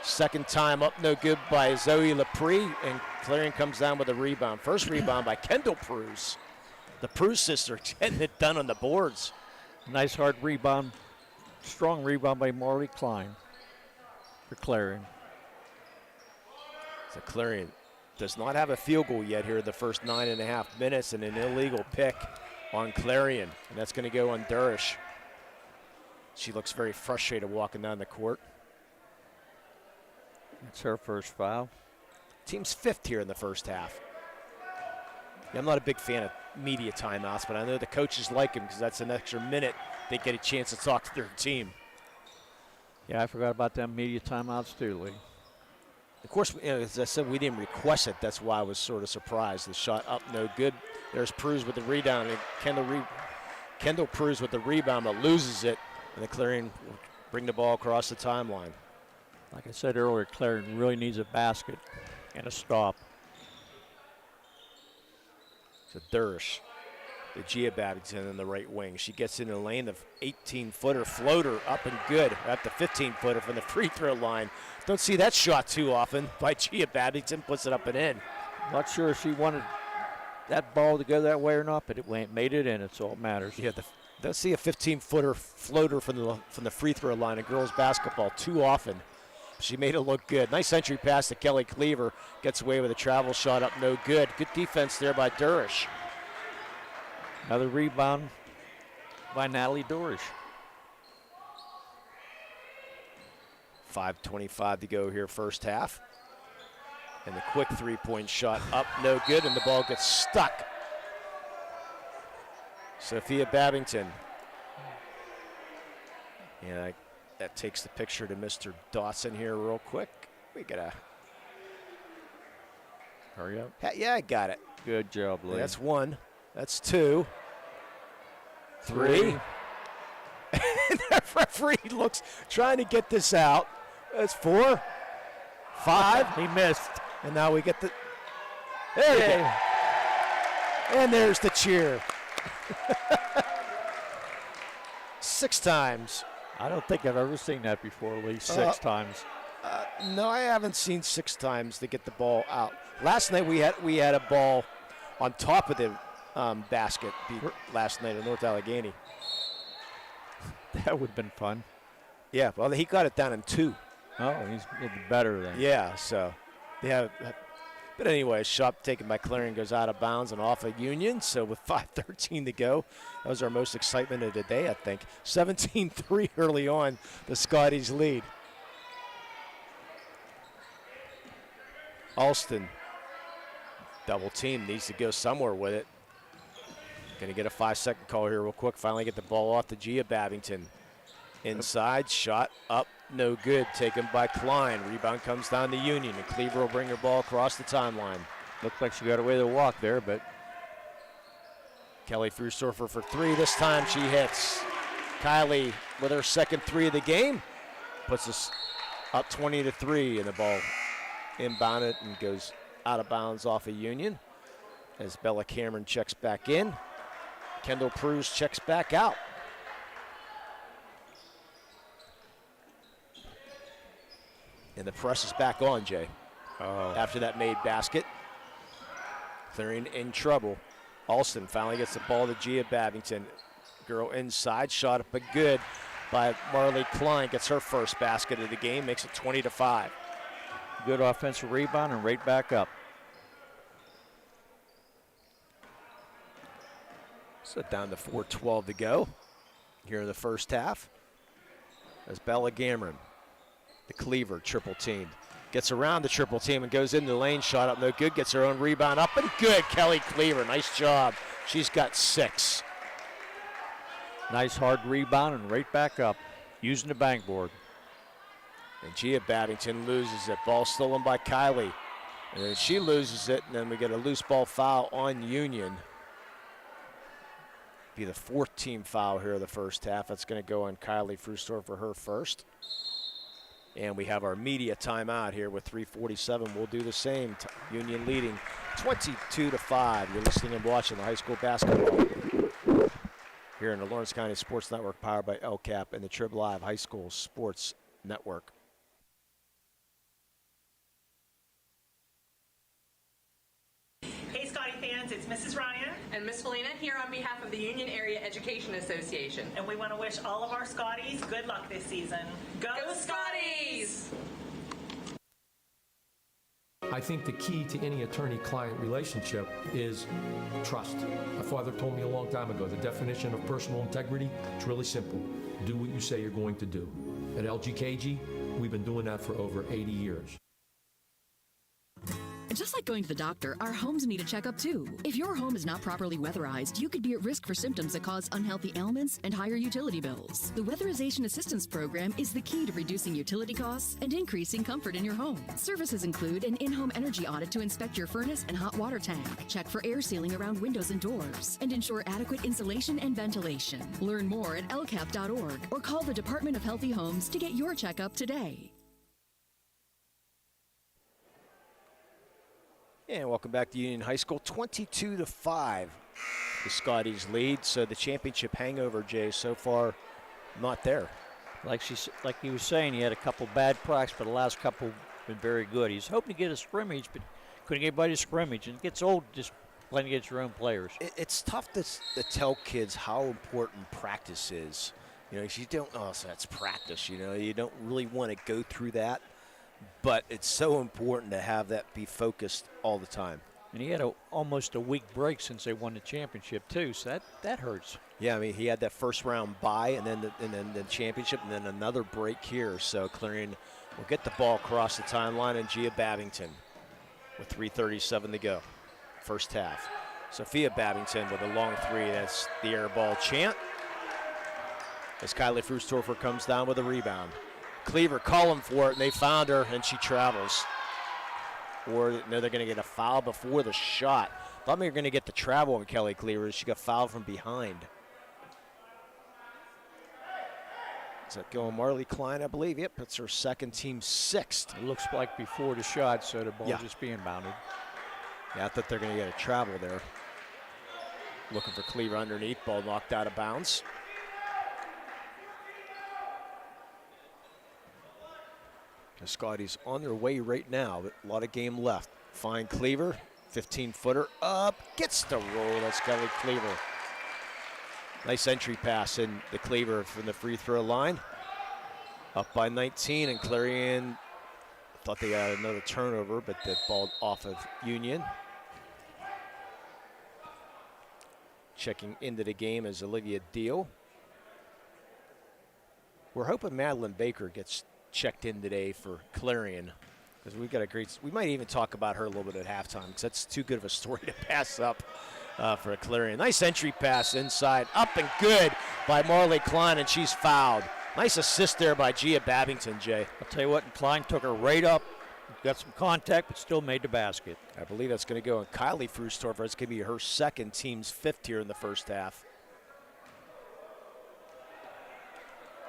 Second time up, no good by Zoe Lepre, and Clarion comes down with a rebound. First rebound by Kendall Pruz. The Pruz sister getting it done on the boards. Nice hard rebound, strong rebound by Marley Klein for Clarion. So Clarion does not have a field goal yet here in the first 9.5 minutes, and an illegal pick on Clarion, and that's going to go on Durish. She looks very frustrated walking down the court. It's her first foul. Team's 5th here in the first half. Yeah, I'm not a big fan of media timeouts, but I know the coaches like them because that's an extra minute they get a chance to talk to their team. Yeah, I forgot about them media timeouts too, Lee. Of course, as I said, we didn't request it. That's why I was sort of surprised. The shot up, no good. There's Pruz with the rebound. And Kendall Pruz with the rebound, but loses it. And the Clarion will bring the ball across the timeline. Like I said earlier, Clarion really needs a basket and a stop. So Durish, the Gia Babington in the right wing. She gets in the lane, the 18-footer floater up and good at the 15-footer from the free throw line. Don't see that shot too often by Gia Babington, puts it up and in. Not sure if she wanted that ball to go that way or not, but it made it in. It's all that matters. Yeah, Don't see a 15-footer floater from the free throw line in girls basketball too often. She made it look good. Nice entry pass to Kelly Cleaver. Gets away with a travel shot up, no good. Good defense there by Durish. Another rebound by Natalie Durish. 5:25 to go here, first half. And the quick three-point shot up, no good, and the ball gets stuck. Sophia Babington. Yeah, that takes the picture to Mr. Dawson here real quick. We gotta hurry up. Yeah, I got it. Good job, Lee. That's one. That's two. Three. And the referee looks, trying to get this out. That's 4. 5. He missed. And now we get the. There we go. And there's the cheer. 6 times. I don't think I've ever seen that before, Lee. 6 times. No, I haven't seen 6 times to get the ball out. Last night we had a ball on top of the basket last night in North Allegheny. That would have been fun. Yeah, well, he got it down in 2. Oh, he's a little bit better then. Yeah, so yeah. But anyway, shot taken by Clarion goes out of bounds and off of Union. So with 5:13 to go, that was our most excitement of the day, I think. 17-3 early on, the Scotties lead. Alston, double team, needs to go somewhere with it. Going to get a 5-second call here real quick. Finally get the ball off to Gia Babington. Inside, shot up, no good. Taken by Klein. Rebound comes down to Union, and Cleaver will bring her ball across the timeline. Looks like she got away with a walk there, but Kelly Frustorfer for 3. This time she hits. Kylie with her second 3 of the game puts us up 20-3, and the ball inbounded and goes out of bounds off of Union as Bella Cameron checks back in. Kendall Pruse checks back out. And the press is back on, Jay. After that made basket. Clarion in trouble. Alston finally gets the ball to Gia Babington. Girl inside, shot up but good by Marley Klein. Gets her first basket of the game, makes it 20-5. Good offensive rebound and right back up. So down to 4:12 to go here in the first half. As Bella Cameron, the Cleaver, triple teamed. Gets around the triple team and goes into the lane. Shot up no good. Gets her own rebound up and good. Kelly Cleaver, nice job. She's got 6. Nice hard rebound and right back up. Using the backboard. And Gia Babington loses it. Ball stolen by Kylie. And then she loses it. And then we get a loose ball foul on Union. Be the 4th team foul here of the first half. That's going to go on Kylie Frustor for her first. And we have our media timeout here with 3:47. We'll do the same. Union leading 22-5. You're listening and watching the high school basketball here in the Lawrence County Sports Network, powered by LCAP and the Trib Live High School Sports Network. Hey, Scotty fans, it's Mrs. Ryan. And Miss Felina here on behalf of the Union Area Education Association. And we want to wish all of our Scotties good luck this season. Go Scotties! I think the key to any attorney-client relationship is trust. My father told me a long time ago, the definition of personal integrity, it's really simple. Do what you say you're going to do. At LGKG, we've been doing that for over 80 years. Just like going to the doctor, our homes need a checkup too. If your home is not properly weatherized, you could be at risk for symptoms that cause unhealthy ailments and higher utility bills. The Weatherization Assistance Program is the key to reducing utility costs and increasing comfort in your home. Services include an in-home energy audit to inspect your furnace and hot water tank, check for air sealing around windows and doors, and ensure adequate insulation and ventilation. Learn more at lcap.org or call the Department of Healthy Homes to get your checkup today. And welcome back to Union High School, 22-5. The Scotties lead, so the championship hangover, Jay, so far not there. Like he was saying, he had a couple bad practices, but the last couple been very good. He's hoping to get a scrimmage, but couldn't get anybody to scrimmage. And it gets old just playing against your own players. It's tough to tell kids how important practice is. You know, if you don't, so that's practice, you know, you don't really want to go through that. But it's so important to have that be focused all the time. And he had almost a week break since they won the championship, too, so that hurts. Yeah, I mean, he had that first round bye and then the championship and then another break here. So Clarion will get the ball across the timeline, and Gia Babington with 3:37 to go, first half. Sophia Babington with a long three. That's the air ball chant. As Kylie Frustorfer comes down with a rebound. Cleaver calling for it, and they found her, and she travels. Or no, they're going to get a foul before the shot. Thought we were going to get the travel on Kelly Cleaver. She got fouled from behind. Is that going Marley Klein, I believe? Yep, it's her second, team sixth. It looks like before the shot, so the ball just being bounded. Yeah, I thought they're going to get a travel there. Looking for Cleaver underneath, ball knocked out of bounds. The Scotties on their way right now, but a lot of game left. Fine Cleaver, 15-footer up, gets the roll. That's Kelly Cleaver. Nice entry pass in the Cleaver from the free throw line. Up by 19, and Clarion thought they had another turnover, but the ball off of Union. Checking into the game is Olivia Deal. We're hoping Madeline Baker gets checked in today for Clarion, because we've got a great, we might even talk about her a little bit at halftime, because that's too good of a story to pass up for a Clarion. Nice entry pass inside, up and good by Marley Klein, and she's fouled. Nice assist there by Gia Babington, Jay. I'll tell you what, Klein took her right up, got some contact, but still made the basket. I believe that's going to go on Kylie Frustorfer. It's going to be her second, team's fifth here in the first half.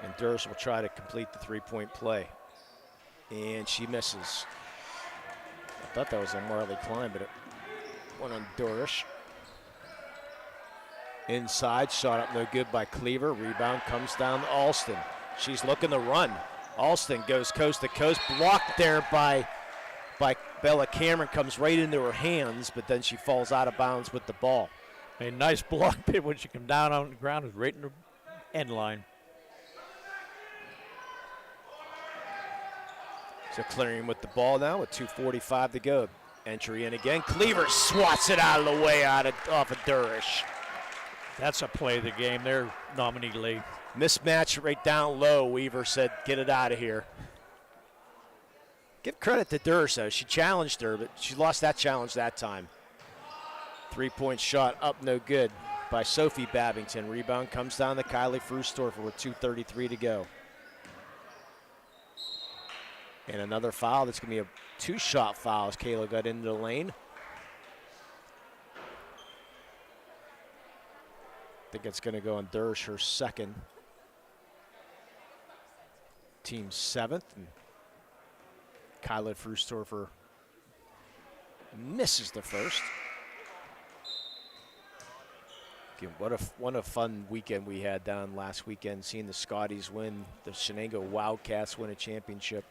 And Durst will try to complete the three-point play. And she misses. I thought that was on Marley Klein, but it went on Dorish. Inside, shot up no good by Cleaver. Rebound comes down to Alston. She's looking to run. Alston goes coast to coast. Blocked there by Bella Cameron. Comes right into her hands, but then she falls out of bounds with the ball. A nice block pit when she came down on the ground. It was right in the end line. So Clarion with the ball now with 2:45 to go. Entry in again. Cleaver swats it out of the way off of Durish. That's a play of the game there, Nominee Lee. Mismatch right down low. Weaver said, get it out of here. Give credit to Durish, though. She challenged her, but she lost that challenge that time. Three-point shot up no good by Sophie Babington. Rebound comes down to Kylie Frustorfer with 2:33 to go. And another foul. That's going to be a two-shot foul as Kayla got into the lane. I think it's going to go on Dersh, her second. Team seventh. And Kyla Frustorfer misses the first. Again, what a fun weekend we had down last weekend, seeing the Scotties win, the Shenango Wildcats win a championship.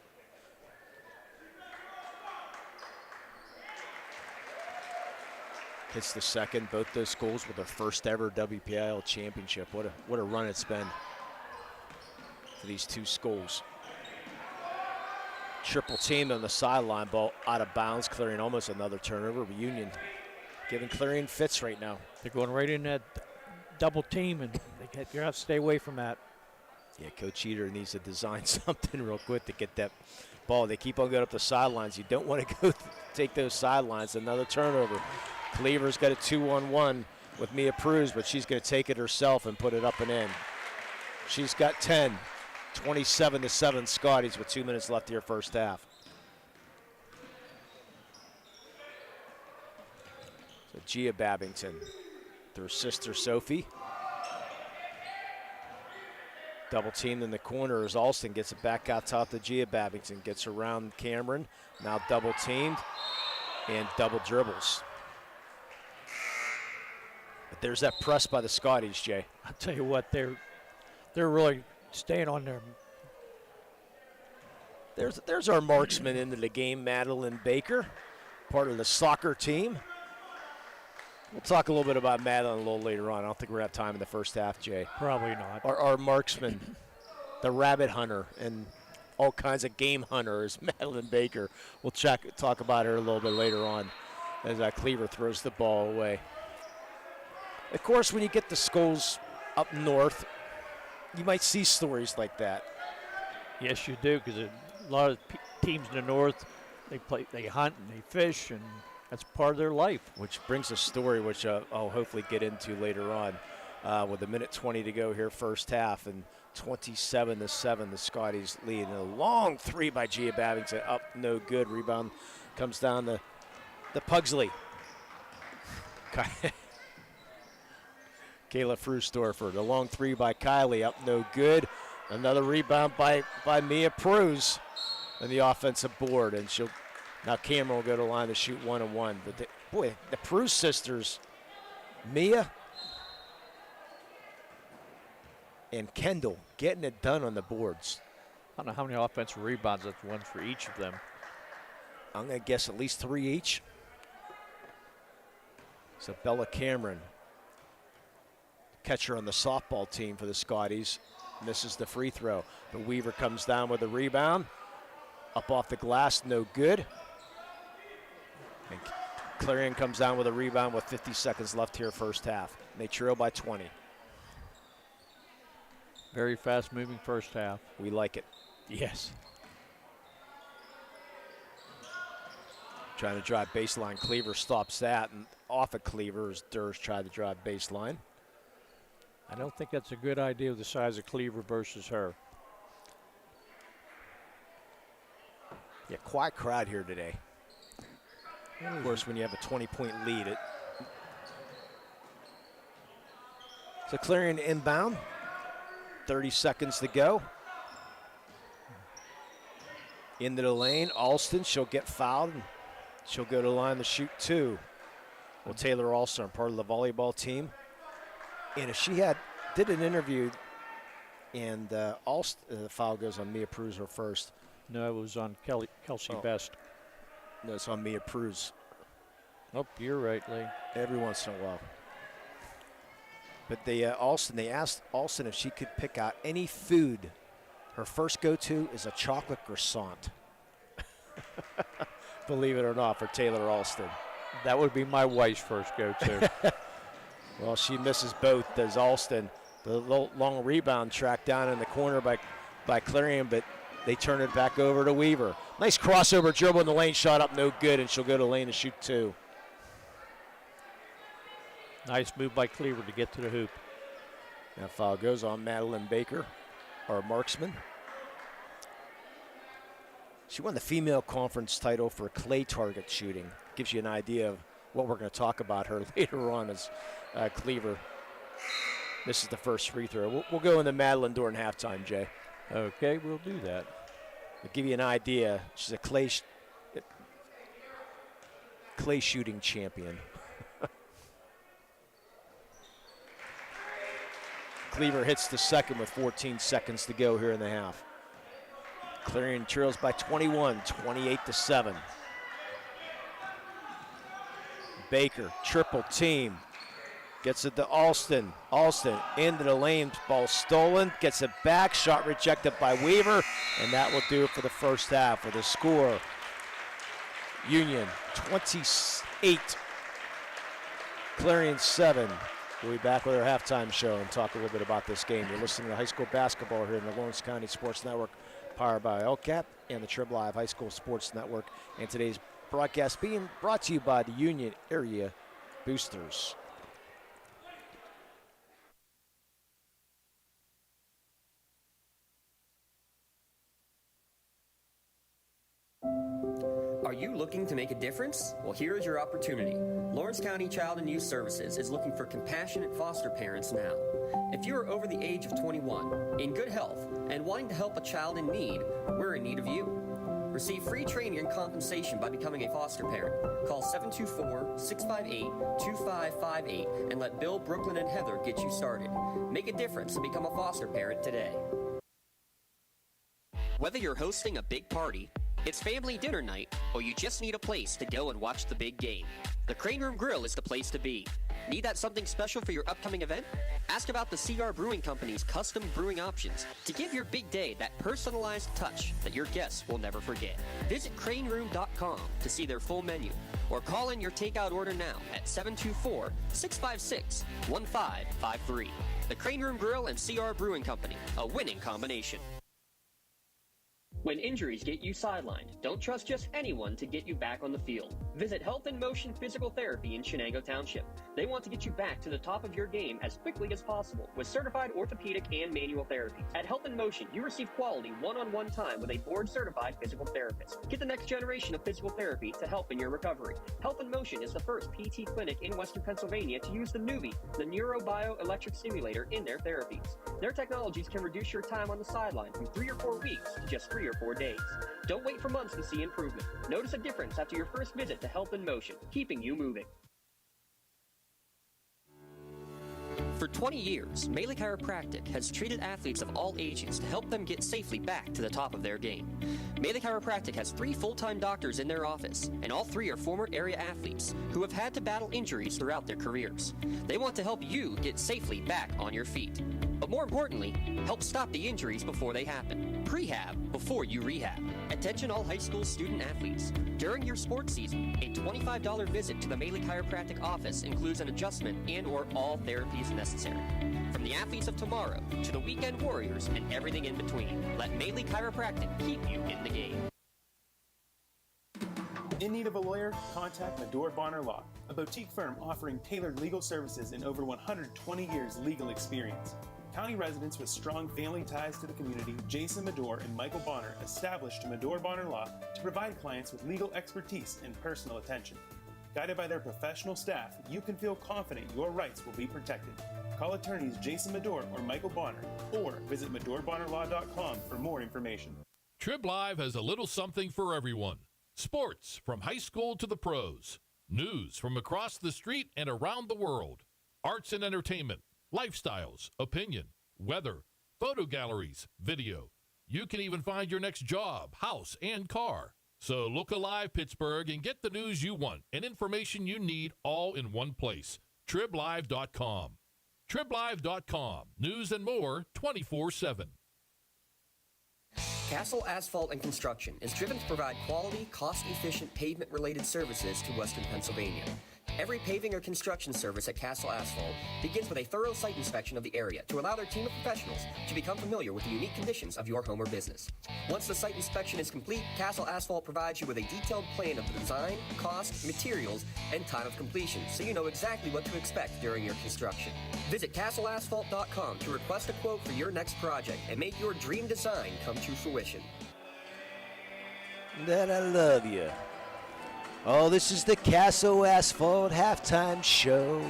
Hits the second. Both those schools with their first ever WPIAL championship. What a run it's been for these two schools. Triple team on the sideline, ball out of bounds. Clarion almost another turnover. Union giving Clarion fits right now. They're going right in that double team, and you have to stay away from that. Yeah, Coach Eater needs to design something real quick to get that ball. They keep on going up the sidelines. You don't want to go take those sidelines. Another turnover. Cleaver's got a 2-on-1 with Mia Pruz, but she's going to take it herself and put it up and in. She's got 10, 27-7 Scotties with 2 minutes left here first half. So Gia Babington, their sister Sophie. Double teamed in the corner as Alston gets it back out top to Gia Babington. Gets around Cameron, now double teamed and double dribbles. But there's that press by the Scotties, Jay. I'll tell you what, they're really staying on their. There's our marksman into the game, Madeline Baker, part of the soccer team. We'll talk a little bit about Madeline a little later on. I don't think we're going to have time in the first half, Jay. Probably not. Our marksman, the rabbit hunter, and all kinds of game hunters, Madeline Baker. We'll talk about her a little bit later on as Cleaver throws the ball away. Of course, when you get the schools up north, you might see stories like that. Yes, you do, because a lot of teams in the north, they hunt and they fish, and that's part of their life. Which brings a story which I'll hopefully get into later on. With 1:20 to go here, first half, and 27-7, the Scotties lead. And a long three by Gia Babington, up no good. Rebound comes down to the Pugsley. Kayla Frustorfer. The long three by Kylie, up no good. Another rebound by Mia Pruz on the offensive board, and now Cameron will go to the line to shoot 1-1. But the Pruz sisters, Mia and Kendall, getting it done on the boards. I don't know how many offensive rebounds that's one for each of them. I'm going to guess at least 3 each. So Bella Cameron, catcher on the softball team for the Scotties, misses the free throw. But Weaver comes down with a rebound. Up off the glass, no good. And Clarion comes down with a rebound with 50 seconds left here first half. And they trail by 20. Very fast-moving first half. We like it. Yes. Trying to drive baseline. Cleaver stops that, and off of Cleaver as Durst tried to drive baseline. I don't think that's a good idea with the size of Cleaver versus her. Yeah, quiet crowd here today. Of course, when you have a 20-point lead. So Clarion inbound. 30 seconds to go. Into the lane. Alston, she'll get fouled. And she'll go to the line to shoot 2. Well, Taylor Alston, part of the volleyball team. And if she did an interview, and the foul goes on Mia Pruz her first. No, it was on Kelsey Best. No, it's on Mia Pruz. Oh, you're right, Lee. Every once in a while. But they asked Alston if she could pick out any food. Her first go-to is a chocolate croissant. Believe it or not, for Taylor Alston. That would be my wife's first go-to. Well, she misses both as Alston. The long rebound tracked down in the corner by Clarion, but they turn it back over to Weaver. Nice crossover dribble in the lane, shot up no good, and she'll go to the lane to shoot 2. Nice move by Cleaver to get to the hoop. That foul goes on Madeline Baker, our marksman. She won the female conference title for clay target shooting. Gives you an idea of what we're going to talk about her later on as Cleaver. This is the first free throw. We'll go into Madeline during halftime, Jay. Okay, we'll do that. To give you an idea, she's a clay shooting champion. Cleaver hits the second with 14 seconds to go here in the half. Clarion trails by 21, 28-7. Baker, triple team. Gets it to Alston. Alston into the lane, ball stolen, gets it back, shot rejected by Weaver, and that will do it for the first half with a score. Union 28, Clarion 7. We'll be back with our halftime show and talk a little bit about this game. You're listening to high school basketball here in the Lawrence County Sports Network, powered by LCAP and the Trib Live High School Sports Network. And today's broadcast being brought to you by the Union Area Boosters. Are you looking to make a difference? Well, here is your opportunity. Lawrence County Child and Youth Services is looking for compassionate foster parents now. If you are over the age of 21, in good health, and wanting to help a child in need, we're in need of you. Receive free training and compensation by becoming a foster parent. Call 724-658-2558 and let Bill, Brooklyn, and Heather get you started. Make a difference and become a foster parent today. Whether you're hosting a big party, It's family dinner night, or you just need a place to go and watch the big game. The Crane Room Grill is the place to be. Need that something special for your upcoming event? Ask about the CR Brewing Company's custom brewing options to give your big day that personalized touch that your guests will never forget. Visit craneroom.com to see their full menu, or call in your takeout order now at 724-656-1553. The Crane Room Grill and CR Brewing Company, a winning combination. When injuries get you sidelined, don't trust just anyone to get you back on the field. Visit Health in Motion Physical Therapy in Shenango Township. They want to get you back to the top of your game as quickly as possible with certified orthopedic and manual therapy. At Health in Motion, you receive quality one-on-one time with a board-certified physical therapist. Get the next generation of physical therapy to help in your recovery. Health in Motion is the first PT clinic in Western Pennsylvania to use the Nuvie, the neurobioelectric stimulator, in their therapies. Their technologies can reduce your time on the sideline from 3 or 4 weeks to just 3 or 4 days. Don't wait for months to see improvement. Notice a difference after your first visit to Health in Motion, keeping you moving. For 20 years, Melee Chiropractic has treated athletes of all ages to help them get safely back to the top of their game. Melee Chiropractic has 3 full-time doctors in their office, and all 3 are former area athletes who have had to battle injuries throughout their careers. They want to help you get safely back on your feet. But more importantly, help stop the injuries before they happen. Prehab before you rehab. Attention all high school student athletes. During your sports season, a $25 visit to the Melee Chiropractic office includes an adjustment and or all therapies necessary. From the athletes of tomorrow to the weekend warriors and everything in between, let Melee Chiropractic keep you in the game. In need of a lawyer? Contact Medore Bonner Law, a boutique firm offering tailored legal services and over 120 years legal experience. County residents with strong family ties to the community, Jason Medore and Michael Bonner, established Medore Bonner Law to provide clients with legal expertise and personal attention. Guided by their professional staff, you can feel confident your rights will be protected. Call attorneys Jason Medore or Michael Bonner, or visit MedoreBonnerLaw.com for more information. Trib Live has a little something for everyone. Sports from high school to the pros. News from across the street and around the world. Arts and entertainment. Lifestyles, opinion, weather, photo galleries, video. You can even find your next job, house, and car. So look alive, Pittsburgh, and get the news you want and information you need all in one place. TribLive.com. TribLive.com. News and more 24/7. Castle Asphalt and Construction is driven to provide quality, cost-efficient pavement-related services to Western Pennsylvania. Every paving or construction service at Castle Asphalt begins with a thorough site inspection of the area to allow their team of professionals to become familiar with the unique conditions of your home or business. Once the site inspection is complete, Castle Asphalt provides you with a detailed plan of the design, cost, materials, and time of completion, so you know exactly what to expect during your construction. Visit castleasphalt.com to request a quote for your next project and make your dream design come to fruition. That I love you. Oh, this is the Castle Asphalt halftime show.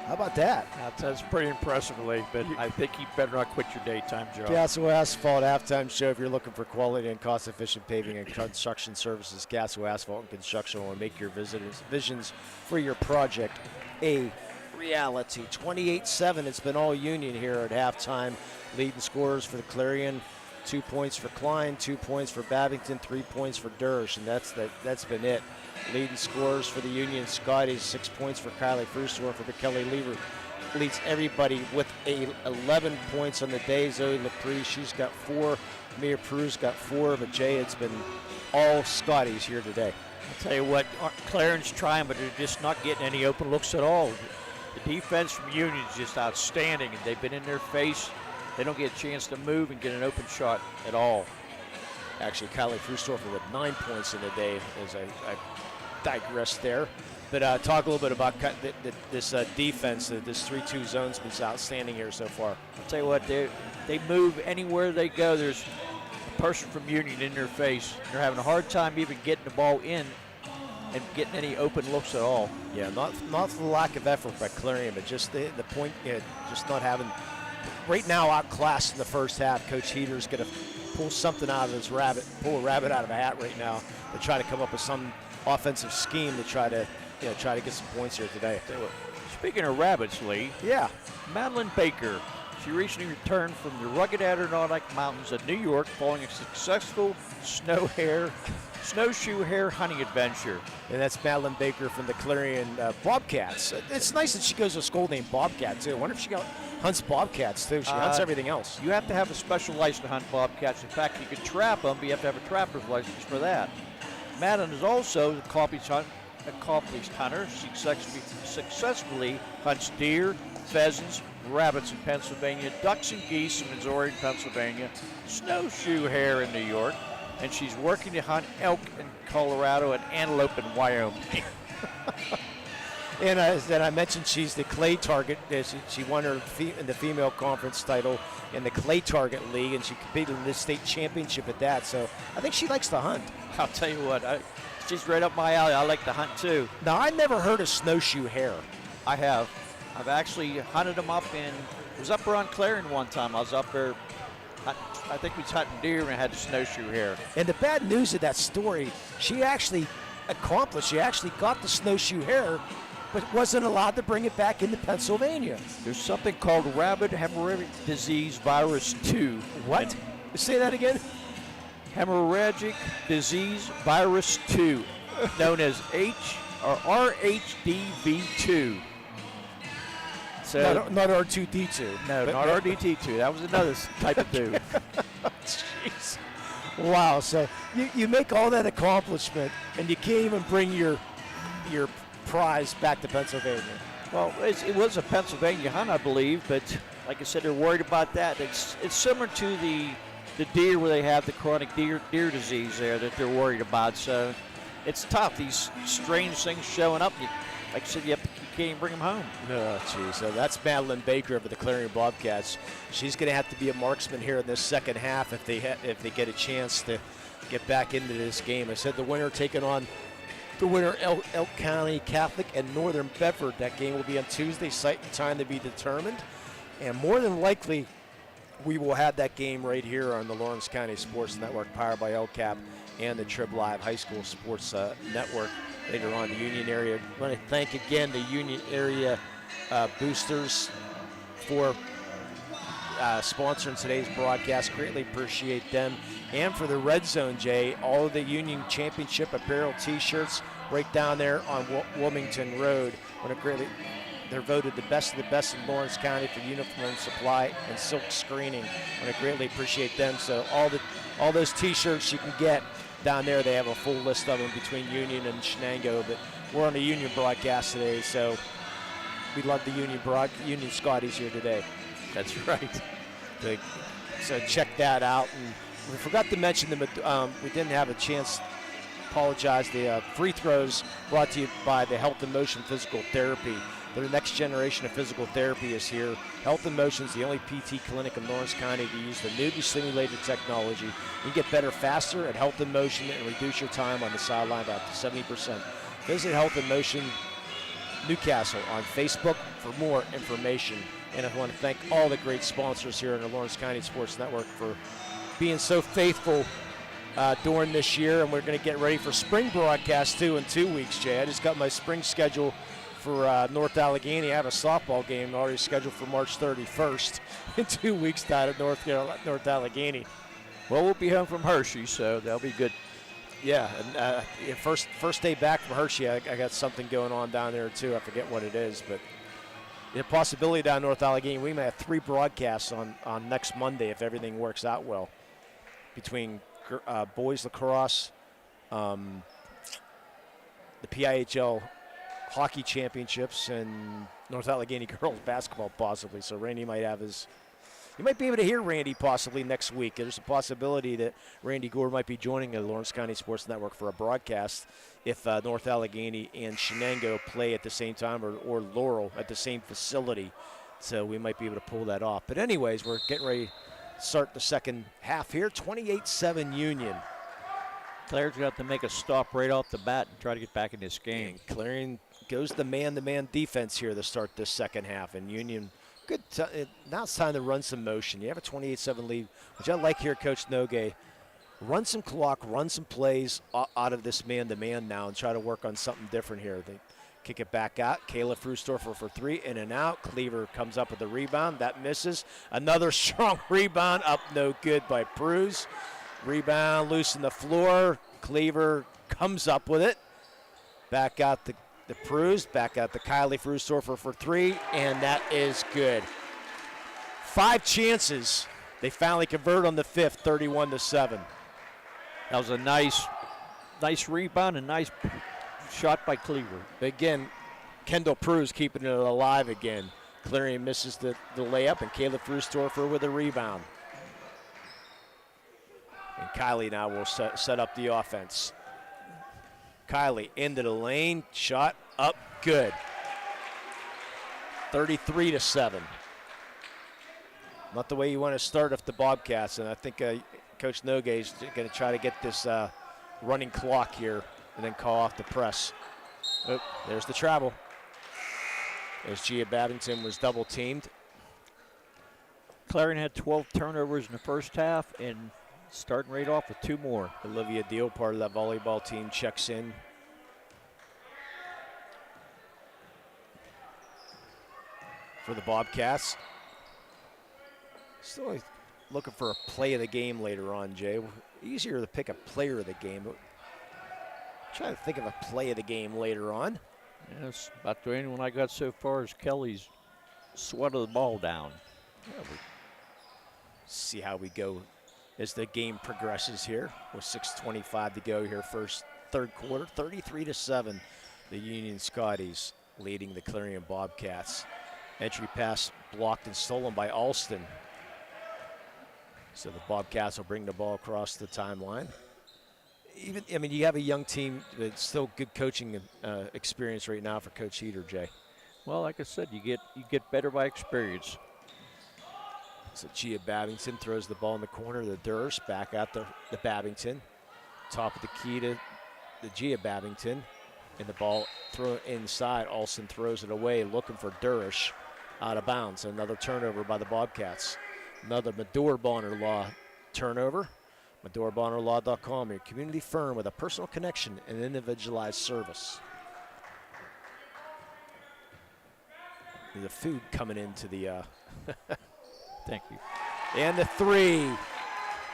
How about that? That's pretty impressive, Lee, but I think you better not quit your daytime job. Castle Asphalt halftime show. If you're looking for quality and cost-efficient paving and construction services, Castle Asphalt and Construction will make your visions for your project a reality. 28-7. It's been all Union here at halftime. Leading scorers for the Clarion. 2 points for Klein, 2 points for Babington, 3 points for Dersh, and that's been it. Leading scorers for the Union Scotties, 6 points for Kylie Frustor, for Kelly Lever. Leads everybody with 11 points on the day. Zoe Lepre, she's got 4. Mia Prew's got 4, but Jay, it's been all Scotties here today. I'll tell you what, Clarion's trying, but they're just not getting any open looks at all. The defense from Union is just outstanding, and they've been in their face. They don't get a chance to move and get an open shot at all. Actually, Kylie Frustorfer with 9 points in the day, as I digress there. But talk a little bit about this defense. This 3-2 zone's been outstanding here so far. I'll tell you what, they move anywhere they go. There's a person from Union in their face. They're having a hard time even getting the ball in and getting any open looks at all. Yeah, not for the lack of effort by Clarion, but just the point, just not having. Right now, outclassed in the first half. Coach Heater's going to pull something out of his pull a rabbit out of a hat right now to try to come up with some offensive scheme to try to get some points here today. Speaking of rabbits, Lee. Yeah. Madeline Baker She recently returned from the rugged Adirondack Mountains of New York following a successful snowshoe hare hunting adventure. And that's Madeline Baker from the Clarion Bobcats. It's nice that she goes to a school named Bobcat, too. I wonder if she hunts bobcats, too. She hunts everything else. You have to have a special license to hunt bobcats. In fact, you can trap them, but you have to have a trapper's license for that. Madeline is also an accomplished hunter. She successfully hunts deer, pheasants, rabbits in Pennsylvania, ducks and geese in Missouri and Pennsylvania, snowshoe hare in New York, and she's working to hunt elk in Colorado and antelope in Wyoming. And as I mentioned, she's the clay target. She won her in the female conference title in the clay target league, and she competed in the state championship at that. So I think she likes to hunt. I'll tell you what, she's right up my alley. I like to hunt too. Now, I never heard of snowshoe hare. I have. I've actually hunted them up I was up around Clarion one time. I was up there, I think we was hunting deer and had the snowshoe hare. And the bad news of that story, she actually got the snowshoe hare, but wasn't allowed to bring it back into Pennsylvania. There's something called rabbit hemorrhagic disease virus 2. What? Say that again? Hemorrhagic disease virus 2, known as RHDV2. So, not R2D2. No, not RDT2. That was another type of 2. Jeez. Wow. So you make all that accomplishment, and you can't even bring your prize back to Pennsylvania. Well, it was a Pennsylvania hunt, I believe, but like I said, they're worried about that. It's similar to the deer where they have the chronic deer disease there that they're worried about. So it's tough. These strange things showing up. Like I said, you can't even bring them home. Oh, geez. So that's Madeline Baker of the Clarion Bobcats. She's going to have to be a marksman here in this second half if they get a chance to get back into this game. I said the winner taking on the winner, Elk County Catholic and Northern Bedford. That game will be on Tuesday, site and time to be determined. And more than likely, we will have that game right here on the Lawrence County Sports Network, powered by LCAP and the Trib Live High School Sports Network later on. The Union area. I want to thank again the Union area boosters for sponsoring today's broadcast. Greatly appreciate them. And for the Red Zone, Jay, all of the Union Championship apparel T-shirts right down there on Wilmington Road. They're voted the best of the best in Lawrence County for uniform supply and silk screening. And I greatly appreciate them. So all those T-shirts you can get down there. They have a full list of them between Union and Shenango. But we're on the Union broadcast today, so we love the Union Scotties here today. That's right. So check that out. And we forgot to mention them. We didn't have a chance. Apologize. The free throws brought to you by the Health and Motion Physical Therapy. The next generation of physical therapy is here. Health and Motion is the only PT clinic in Lawrence County to use the newly simulated technology. You can get better faster at Health and Motion and reduce your time on the sideline by up to 70%. Visit Health and Motion Newcastle on Facebook for more information. And I want to thank all the great sponsors here in the Lawrence County Sports Network for being so faithful during this year. And we're going to get ready for spring broadcast too in 2 weeks, Jay. I just got my spring schedule for North Allegheny. I have a softball game already scheduled for March 31st in 2 weeks down at North Allegheny. Well, we'll be home from Hershey, so that'll be good. Yeah, and first day back from Hershey, I got something going on down there too. I forget what it is, but the possibility down North Allegheny, we may have 3 broadcasts on next Monday if everything works out well, between boys lacrosse, the PIAA hockey championships, and North Allegheny girls basketball possibly. So Randy might have you might be able to hear Randy possibly next week. There's a possibility that Randy Gore might be joining the Lawrence County Sports Network for a broadcast if North Allegheny and Shenango play at the same time, or Laurel at the same facility. So we might be able to pull that off. But anyways, we're getting ready to start the second half here. 28-7 Union. Clarion's going to have to make a stop right off the bat and try to get back in this game. And Clarion goes the man-to-man defense here to start this second half. And Union, now it's time to run some motion. You have a 28-7 lead, which I like here, Coach Nogue. Run some clock, run some plays out of this man-to-man now and try to work on something different here. Kick it back out. Kayla Frustorfer for three, in and out. Cleaver comes up with a rebound. That misses. Another strong rebound, up no good by Pruz. Rebound loose in the floor. Cleaver comes up with it. Back out the Pruz, back out the Kylie Frustorfer for three, and that is good. 5 chances. They finally convert on the fifth, 31-7. That was a nice rebound and nice shot by Cleaver. Again, Kendall Pruz keeping it alive again. Clarion misses the layup, and Kayla Frustorfer with a rebound. And Kylie now will set up the offense. Kylie into the lane, shot up, good. 33-7. Not the way you want to start off the Bobcats, and I think Coach Nogue is going to try to get this running clock here and then call off the press. Oh, there's the travel. As Gia Babington was double teamed. Clarion had 12 turnovers in the first half and starting right off with 2 more. Olivia Deal, part of that volleyball team, checks in. For the Bobcats. Still looking for a play of the game later on, Jay. Easier to pick a player of the game. But trying to think of a play of the game later on. Yes, about the only one I got so far is Kelly's sweat of the ball down. Yeah, we'll see how we go as the game progresses here with 6:25 to go here, third quarter. 33-7, the Union Scotties leading the Clarion Bobcats. Entry pass blocked and stolen by Alston. So the Bobcats will bring the ball across the timeline. You have a young team, but still good coaching experience right now for Coach Heater, Jay. Well, like I said, you get better by experience. So Gia Babington throws the ball in the corner. The Durst back out the Babington. Top of the key to the Gia Babington. And the ball thrown inside. Alston throws it away, looking for Durish. Out of bounds. Another turnover by the Bobcats. Another Medor Bonner Law turnover. MedorBonnerLaw.com, your community firm with a personal connection and individualized service. The food coming into the thank you. And the three.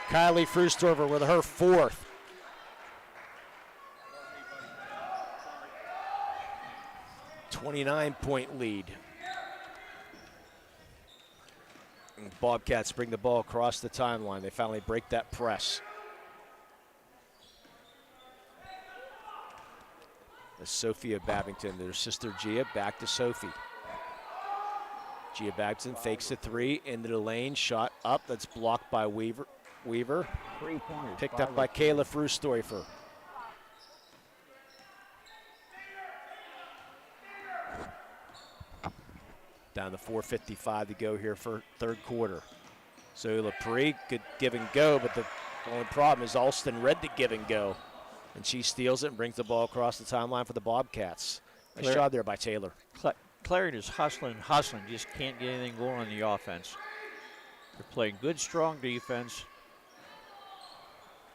Kylie Frustorfer with her 4th. A 29-point lead. And Bobcats bring the ball across the timeline. They finally break that press. As Sophia Babington, their sister Gia, back to Sophie. Gia Babington fakes a 3 into the lane, shot up, that's blocked by Weaver. 3 pointers. Picked up by Kayla Frustorfer. Down to 4:55 to go here for third quarter. So LaPree, good give and go, but the only problem is Alston read the give and go. And she steals it and brings the ball across the timeline for the Bobcats. Nice job there by Taylor. Clarion is hustling, just can't get anything going on the offense. They're playing good, strong defense.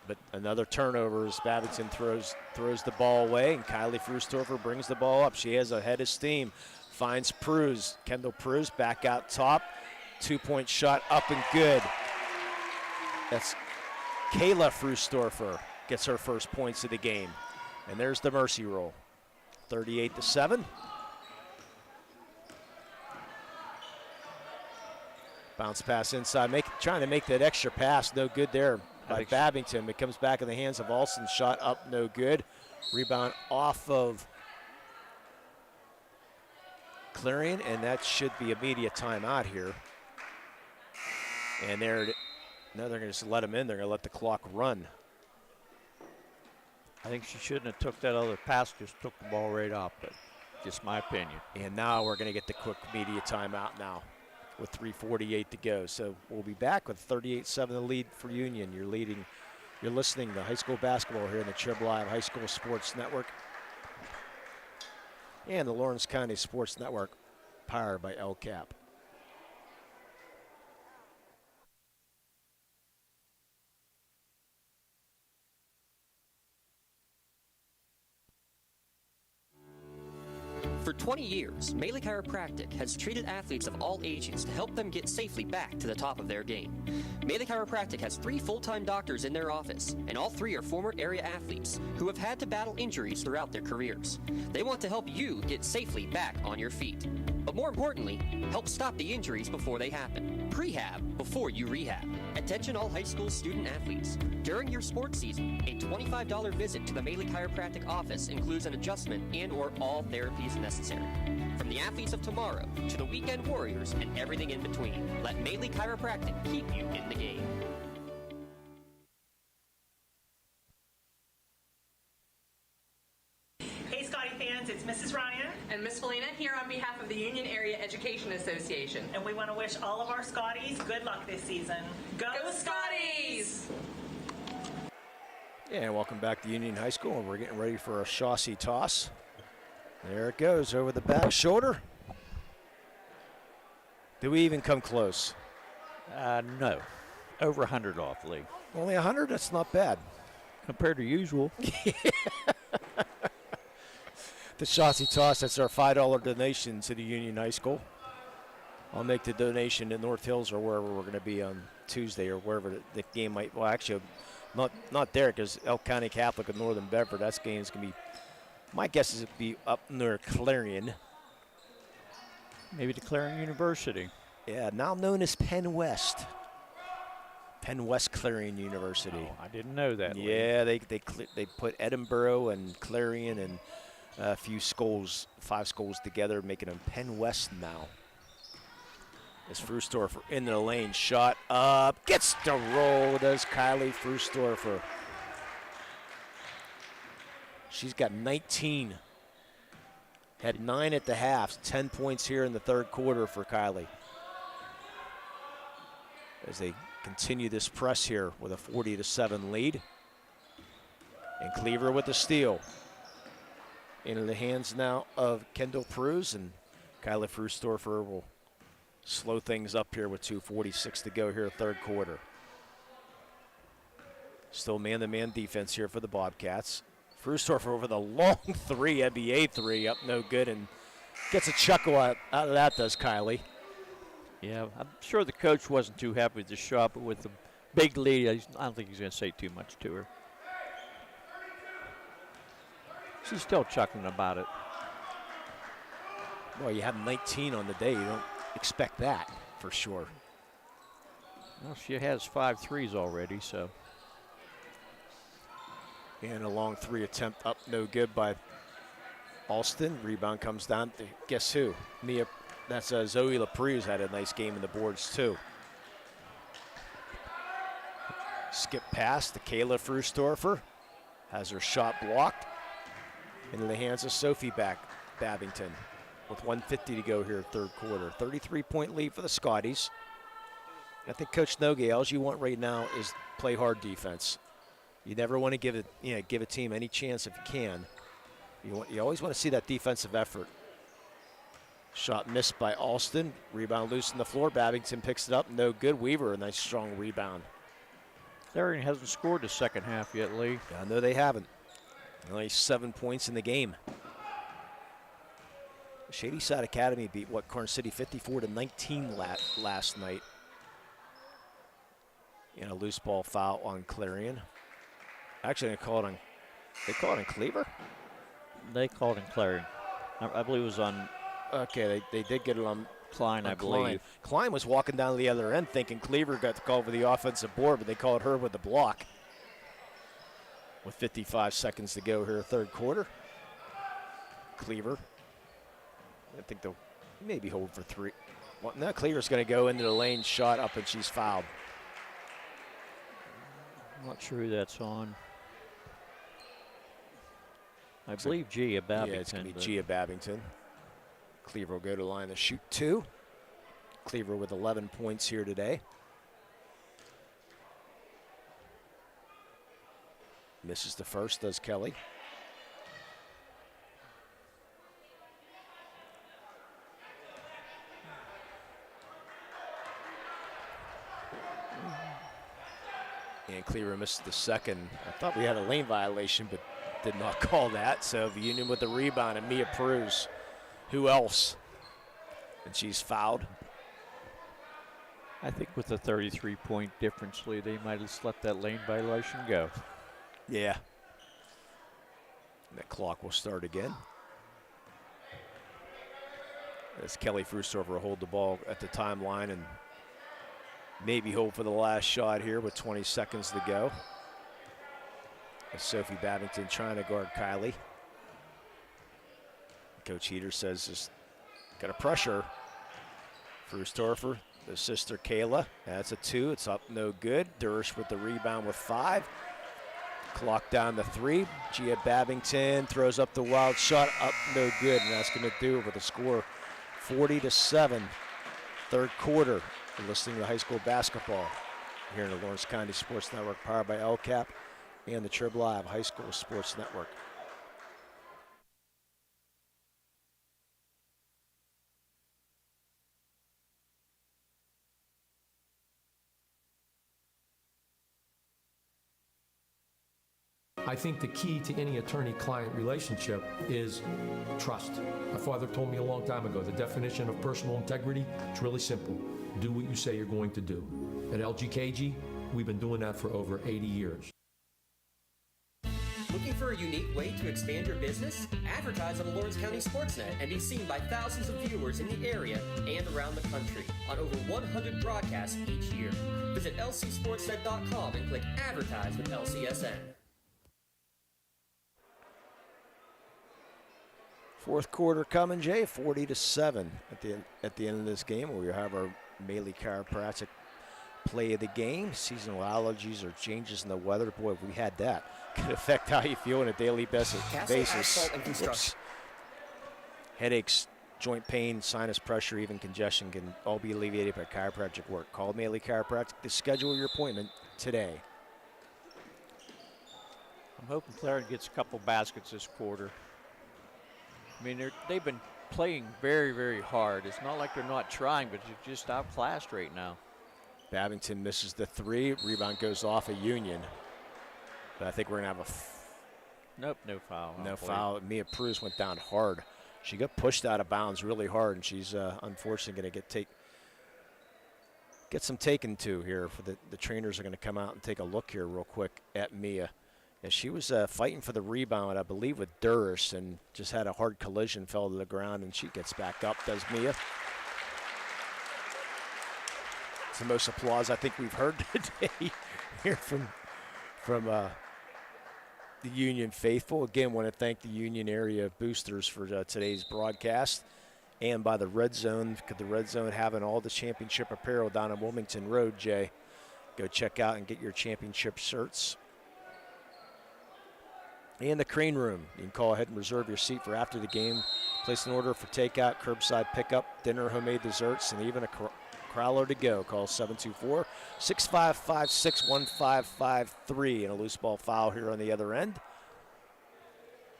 But another turnover as Babington throws the ball away, and Kylie Frustorfer brings the ball up. She has a head of steam. Finds Pruz. Kendall Pruz back out top. 2-point shot up and good. That's Kayla Frustorfer gets her first points of the game. And there's the mercy roll. 38-7. Bounce pass inside, trying to make that extra pass. No good there by Babington. It comes back in the hands of Alston. Shot up, no good. Rebound off of Clarion, and that should be immediate timeout here. And they're going to just let him in. They're going to let the clock run. I think she shouldn't have took that other pass, just took the ball right off, but just my opinion. And now we're going to get the quick media timeout now with 3:48 to go. So we'll be back with 38-7 the lead for Union. You're listening to high school basketball here in the Trib Live High School Sports Network and the Lawrence County Sports Network, powered by LCAP. For 20 years, Melee Chiropractic has treated athletes of all ages to help them get safely back to the top of their game. Melee Chiropractic has 3 full-time doctors in their office, and all 3 are former area athletes who have had to battle injuries throughout their careers. They want to help you get safely back on your feet. But more importantly, help stop the injuries before they happen. Prehab before you rehab. Attention all high school student athletes. During your sports season, a $25 visit to the Melee Chiropractic office includes an adjustment and or all therapies necessary. From the athletes of tomorrow to the weekend warriors and everything in between, let Melee Chiropractic keep you in the game. Hey Scotty fans, it's Mrs. Ryan. And Miss Felina here on behalf of the Union Area Education Association. And we want to wish all of our Scotties good luck this season. Go Scotties! Yeah, and welcome back to Union High School, and we're getting ready for a chassis toss. There it goes, over the back shoulder. Did we even come close? No. Over 100 off, Lee. Only 100? That's not bad. Compared to usual. The chassis toss, that's our $5 donation to the Union High School. I'll make the donation in North Hills or wherever we're going to be on Tuesday or wherever the game might, well, actually, not there because Elk County Catholic of Northern Bedford, that game's going to be, my guess is it'll be up near Clarion. Maybe to Clarion University. Yeah, now known as Penn West. Penn West Clarion University. Oh, I didn't know that. Yeah, they put Edinburgh and Clarion and a few schools, 5 schools together, making them Penn West now. As Frustorfer into the lane, shot up, gets the roll, does Kylie Frustorfer. She's got 19. Had 9 at the half, 10 points here in the third quarter for Kylie. As they continue this press here with a 40-7 lead. And Cleaver with the steal. Into the hands now of Kendall Pruse, and Kylie Frustorfer will slow things up here with 2:46 to go here, third quarter. Still man-to-man defense here for the Bobcats. Frustorfer over the long 3, NBA 3, up no good, and gets a chuckle out of that, does Kylie. Yeah, I'm sure the coach wasn't too happy with the shot, but with the big lead, I don't think he's going to say too much to her. She's still chuckling about it. Well, you have 19 on the day. You don't expect that for sure. Well, she has 5 threes already, so. And a long 3 attempt up, no good by Alston. Rebound comes down to, guess who? Mia. That's Zoe LaPruse had a nice game in the boards too. Skip pass to Kayla Frustorfer. Has her shot blocked. Into the hands of Sophie Babington with 1:50 to go here, third quarter. 33-point lead for the Scotties. I think Coach Nogue, all you want right now is play hard defense. You never want to give a team any chance if you can. You always want to see that defensive effort. Shot missed by Alston. Rebound loose on the floor. Babington picks it up. No good. Weaver, a nice strong rebound. Clarion hasn't scored the second half yet, Lee. I know they haven't. Only 7 points in the game. Shadyside Academy beat Corn City 54-19 last night. And a loose ball foul on Clarion. Actually, they call it on Cleaver? They called in Clarion. I believe it was on. Okay, they did get it on Klein, I believe. Klein was walking down the other end thinking Cleaver got the call for the offensive board, but they called her with the block. With 55 seconds to go here, third quarter. Cleaver. I think they'll maybe hold for 3. Well, now Cleaver's going to go into the lane, shot up, and she's fouled. I'm not sure who that's on. I believe Gia Babington. Yeah, it's going to be Gia Babington. Cleaver will go to the line to shoot 2. Cleaver with 11 points here today. Misses the first, does Kelly. And Cleaver missed the second. I thought we had a lane violation, but did not call that. So Union with the rebound, and Mia Pruse who else? And she's fouled. I think with a 33-point difference, Lee, they might have just let that lane violation go. Yeah. And the clock will start again. As Kelly Frustorfer will hold the ball at the timeline and maybe hope for the last shot here with 20 seconds to go. As Sophie Babington trying to guard Kylie. Coach Heater says just got to pressure. Frustorfer, the sister Kayla. That's a 2. It's up no good. Durish with the rebound with 5. Clock down to 3. Gia Babington throws up the wild shot. Up no good. And that's going to do it with a score 40-7. Third quarter. You're listening to high school basketball here in the Lawrence County Sports Network, powered by LCAP and the Trib Live High School Sports Network. I think the key to any attorney-client relationship is trust. My father told me a long time ago, the definition of personal integrity, it's really simple. Do what you say you're going to do. At LGKG, we've been doing that for over 80 years. Looking for a unique way to expand your business? Advertise on the Lawrence County Sportsnet and be seen by thousands of viewers in the area and around the country on over 100 broadcasts each year. Visit lcsportsnet.com and click Advertise with LCSN. Fourth quarter coming, Jay, 40-7 at the end of this game. We have our Maley Chiropractic play of the game. Seasonal allergies or changes in the weather. Boy, if we had that. Could affect how you feel on a daily basis. Oops. Headaches, joint pain, sinus pressure, even congestion can all be alleviated by chiropractic work. Call Maley Chiropractic to schedule your appointment today. I'm hoping Clarion gets a couple baskets this quarter. I mean, they've been playing very, very hard. It's not like they're not trying, but they're just outclassed right now. Babington misses the 3. Rebound goes off a Union. But I think we're going to have Nope, no foul. No foul. Mia Pruz went down hard. She got pushed out of bounds really hard, and she's unfortunately going to get some taken to here. For the trainers are going to come out and take a look here real quick at Mia. And she was fighting for the rebound, I believe, with Durst, and just had a hard collision, fell to the ground, and she gets back up, does Mia. It's the most applause I think we've heard today here from the Union faithful. Again, want to thank the Union area boosters for today's broadcast, and by the Red Zone, because the Red Zone having all the championship apparel down on Wilmington Road, Jay. Go check out and get your championship shirts. And the Crane Room. You can call ahead and reserve your seat for after the game. Place an order for takeout, curbside pickup, dinner, homemade desserts, and even a crowler to go. Call 724-655-61553. And a loose ball foul here on the other end.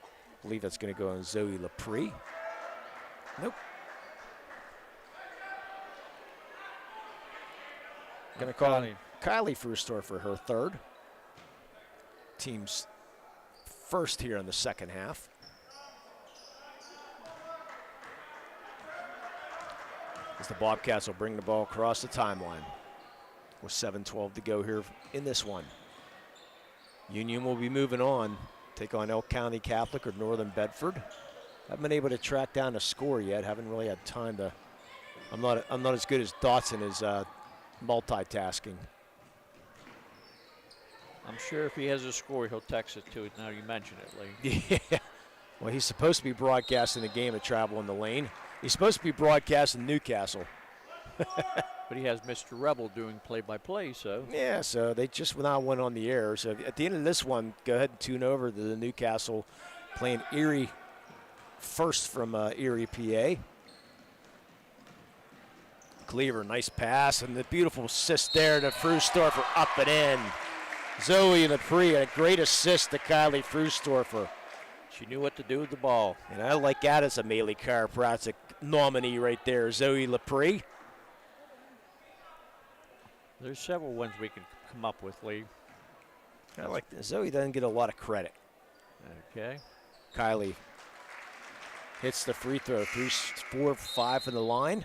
I believe that's going to go on Zoe Lepre. Nope. Going to call Kylie Frustor for her 3rd. Team's first here in the second half. As the Bobcats will bring the ball across the timeline with 7:12 to go here in this one. Union will be moving on, take on Elk County Catholic or Northern Bedford. Haven't been able to track down a score yet. Haven't really had time to. I'm not as good as Dotson as multitasking. I'm sure if he has a score, he'll text it to it. Now you mention it, Lee. Yeah. Well, he's supposed to be broadcasting the game at Travel in the Lane. He's supposed to be broadcasting Newcastle. But he has Mr. Rebel doing play-by-play, so. Yeah, so they just now went on the air. So at the end of this one, go ahead and tune over to the Newcastle playing Erie first from Erie, PA. Cleaver, nice pass, and the beautiful assist there to Frustorfer, up and in. Zoe Lepre, a great assist to Kylie Frustorfer. She knew what to do with the ball. And I like that as a Maley Chiropractic nominee right there, Zoe Lepre. There's several ones we can come up with, Lee. I like this. Zoe doesn't get a lot of credit. Okay. Kylie hits the free throw. 4 of 5 from the line.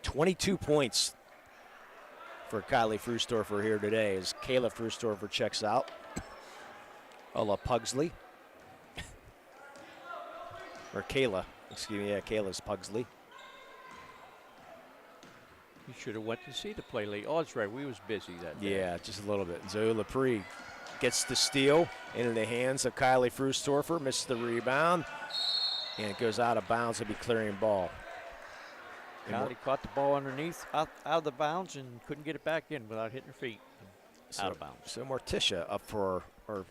22 points for Kylie Frustorfer here today as Kayla Frustorfer checks out. Ella Pugsley. Or Kayla, excuse me, yeah, Kayla's Pugsley. You should have went to see the play late. Oh, that's right, we was busy that day. Yeah, just a little bit. Zoe Lepre gets the steal into the hands of Kylie Frustorfer, misses the rebound, and it goes out of bounds. It'll be Clarion ball. Kylie caught the ball underneath, out of the bounds, and couldn't get it back in without hitting her feet. Out of bounds. So Morticia up for our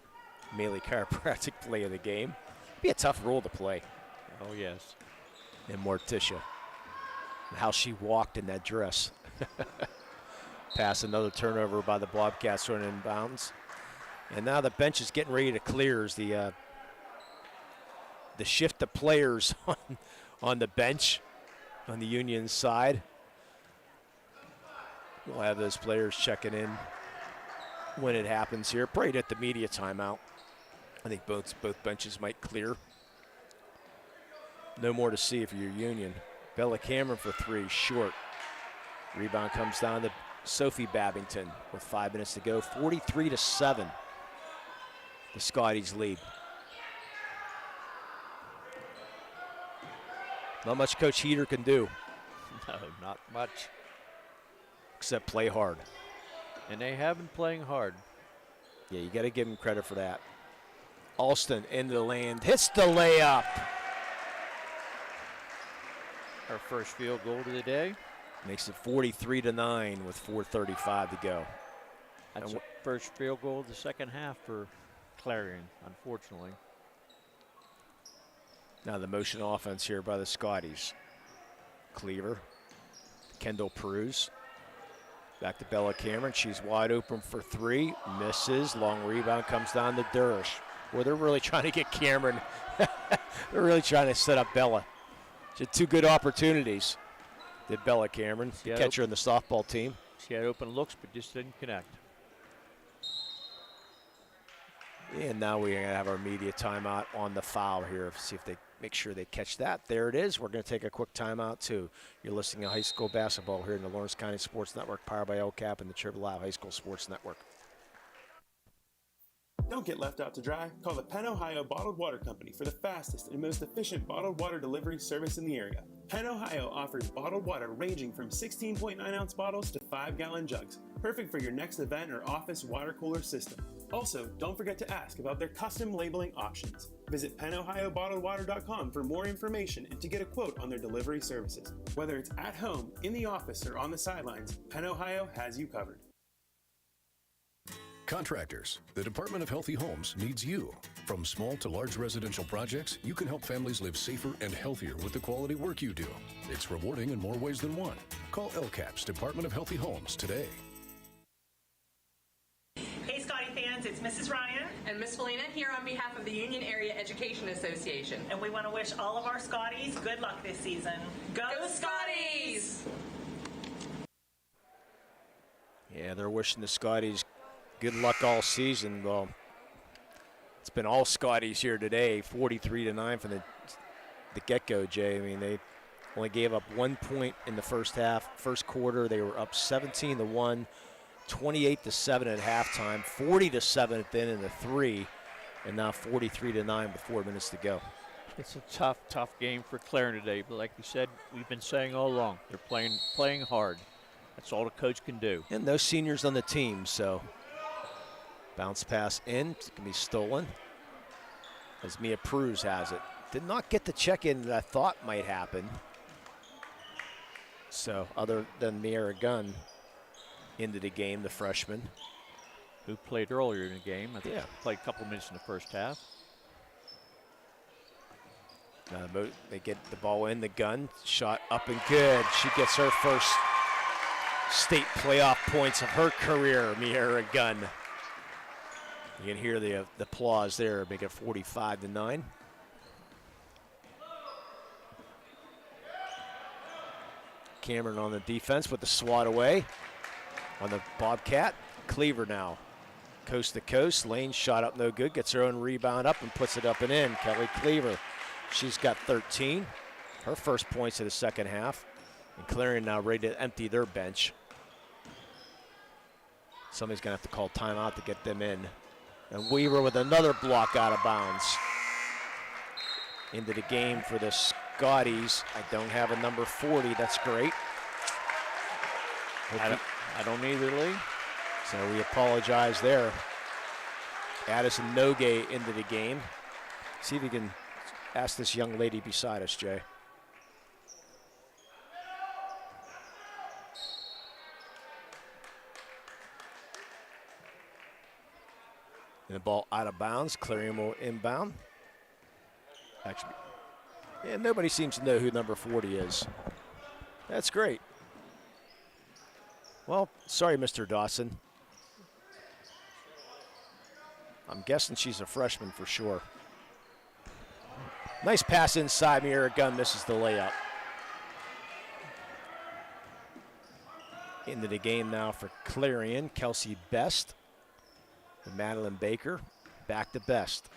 Melee Chiropractic play of the game. Be a tough role to play. Oh, yes. And Morticia. And how she walked in that dress. Pass, another turnover by the Bobcats running in bounds. And now the bench is getting ready to clear as the shift of players on the bench on the Union side. We'll have those players checking in when it happens here. Probably at the media timeout. I think both benches might clear. No more to see if you're Union. Bella Cameron for 3, short. Rebound comes down to Sophie Babington with 5 minutes to go. 43-7. The Scotties lead. Not much Coach Heater can do. No, not much. Except play hard. And they have been playing hard. Yeah, you got to give him credit for that. Alston into the lane, hits the layup. Our first field goal of the day. Makes it 43-9 with 4:35 to go. That's the first field goal of the second half for Clarion, unfortunately. Now the motion offense here by the Scotties. Cleaver, Kendall Peruse. Back to Bella Cameron. She's wide open for 3. Misses. Long rebound comes down to Durish. Well, they're really trying to get Cameron. They're really trying to set up Bella. She had 2 good opportunities. Did Bella Cameron, the catcher in the softball team. She had open looks, but just didn't connect. And now we're going to have our media timeout on the foul here. See if they make sure they catch that. There it is. We're going to take a quick timeout, too. You're listening to high school basketball here in the Lawrence County Sports Network, powered by LCAP and the PIAA High School Sports Network. Don't get left out to dry. Call the Penn Ohio Bottled Water Company for the fastest and most efficient bottled water delivery service in the area. Penn Ohio offers bottled water ranging from 16.9-ounce bottles to 5-gallon jugs, perfect for your next event or office water cooler system. Also, don't forget to ask about their custom labeling options. Visit PenOhioBottledWater.com for more information and to get a quote on their delivery services. Whether it's at home, in the office, or on the sidelines, Penn Ohio has you covered. Contractors, the Department of Healthy Homes needs you. From small to large residential projects, you can help families live safer and healthier with the quality work you do. It's rewarding in more ways than one. Call LCAP's Department of Healthy Homes today. Hey, Scotty fans, it's Mrs. Ryan. And Miss Felina here on behalf of the Union Area Education Association. And we want to wish all of our Scotties good luck this season. Go Scotties! Yeah, they're wishing the Scotties good luck all season. Well, it's been all Scotties here today, 43-9 from the get-go, Jay. I mean, they only gave up 1 point in the first half. First quarter, they were up 17-1, 28-7 at halftime, 40-7 at the end of the 3, and now 43-9 with 4 minutes to go. It's a tough game for Clarion today, but like you said, we've been saying all along, they're playing hard. That's all the coach can do. And no seniors on the team, so bounce pass in, it can be stolen as Mia Pruz has it. Did not get the check-in that I thought might happen. So other than Mia Gunn into the game, the freshman. Who played earlier in the game. I think Yeah. played a couple minutes in the first half. Now they get the ball in, the Gunn, shot up and good. She gets her first state playoff points of her career, Mia Gunn. You can hear the applause there, make it 45-9. Cameron on the defense with the swat away on the Bobcat. Cleaver now, coast to coast. Lane shot up no good, gets her own rebound up and puts it up and in. Kelly Cleaver She's got 13. Her first points of the second half. And Clarion now ready to empty their bench. Somebody's going to have to call timeout to get them in. And Weaver with another block out of bounds. Into the game for the Scotties. I don't have a number 40. That's great. I don't either, Lee. So we apologize there. Addison Nogue into the game. See if you can ask this young lady beside us, Jay. And the ball out of bounds. Clarion will inbound. Actually, yeah, nobody seems to know who number 40 is. That's great. Well, sorry, Mr. Dawson. I'm guessing she's a freshman for sure. Nice pass inside. Mira Gunn misses the layup. Into the game now for Clarion. Kelsey Best. And Madeline Baker back to Best.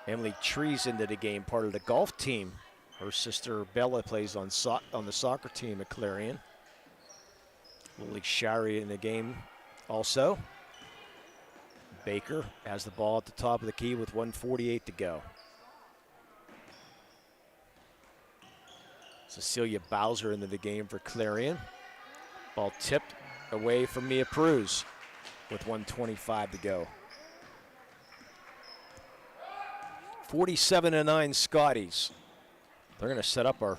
Emily Trees into the game, part of the golf team. Her sister Bella plays on the soccer team at Clarion. Lily Shari in the game also. Baker has the ball at the top of the key with 1:48 to go. Cecilia Bowser into the game for Clarion. Ball tipped away from Mia Pruz with 1:25 to go. 47-9 Scotties. They're going to set up our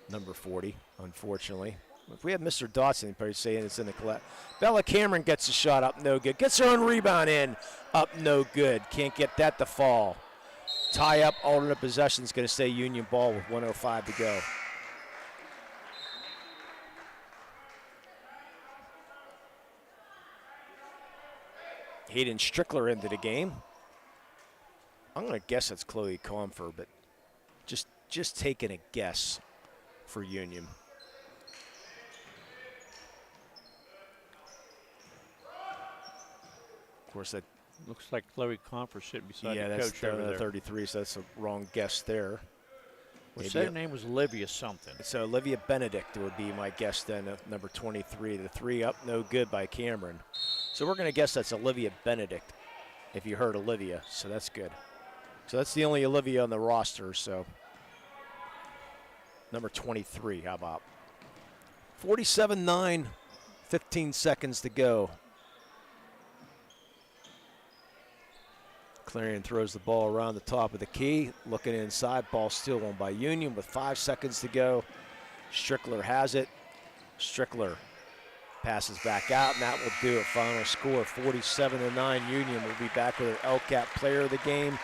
number 40, unfortunately. If we had Mr. Dawson, he'd probably say it's in the collapse. Bella Cameron gets a shot up, no good. Gets her own rebound in, up, no good. Can't get that to fall. Tie up, alternate possession is going to stay Union ball with 1:05 to go. Hayden Strickler into the game. I'm going to guess it's Chloe Comfer, but just taking a guess for Union. Of course, that looks like Chloe Comfer sitting beside the that's coach over there. 33, so that's a wrong guess there. Well, her name was Olivia something. So Olivia Benedict would be my guess then, number 23. The three up, no good by Cameron. So we're going to guess that's Olivia Benedict, if you heard Olivia, so that's good. So that's the only Olivia on the roster, so number 23, how about? 47-9, 15 seconds to go. Clarion throws the ball around the top of the key, looking inside, ball still won by Union with 5 seconds to go. Strickler has it. Strickler passes back out, and that will do it. Final score, 47-9. Union will be back with our LCAP player of the game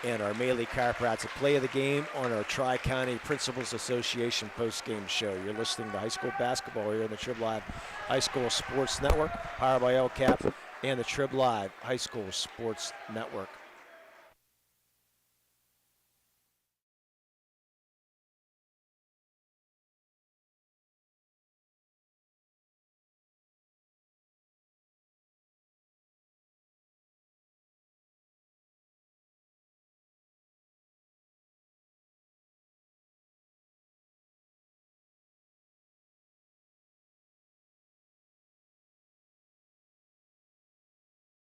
and our Melee Chiropractic play of the game on our Tri-County Principals Association post-game show. You're listening to high school basketball here on the Trib Live High School Sports Network, powered by LCAP and the Trib Live High School Sports Network.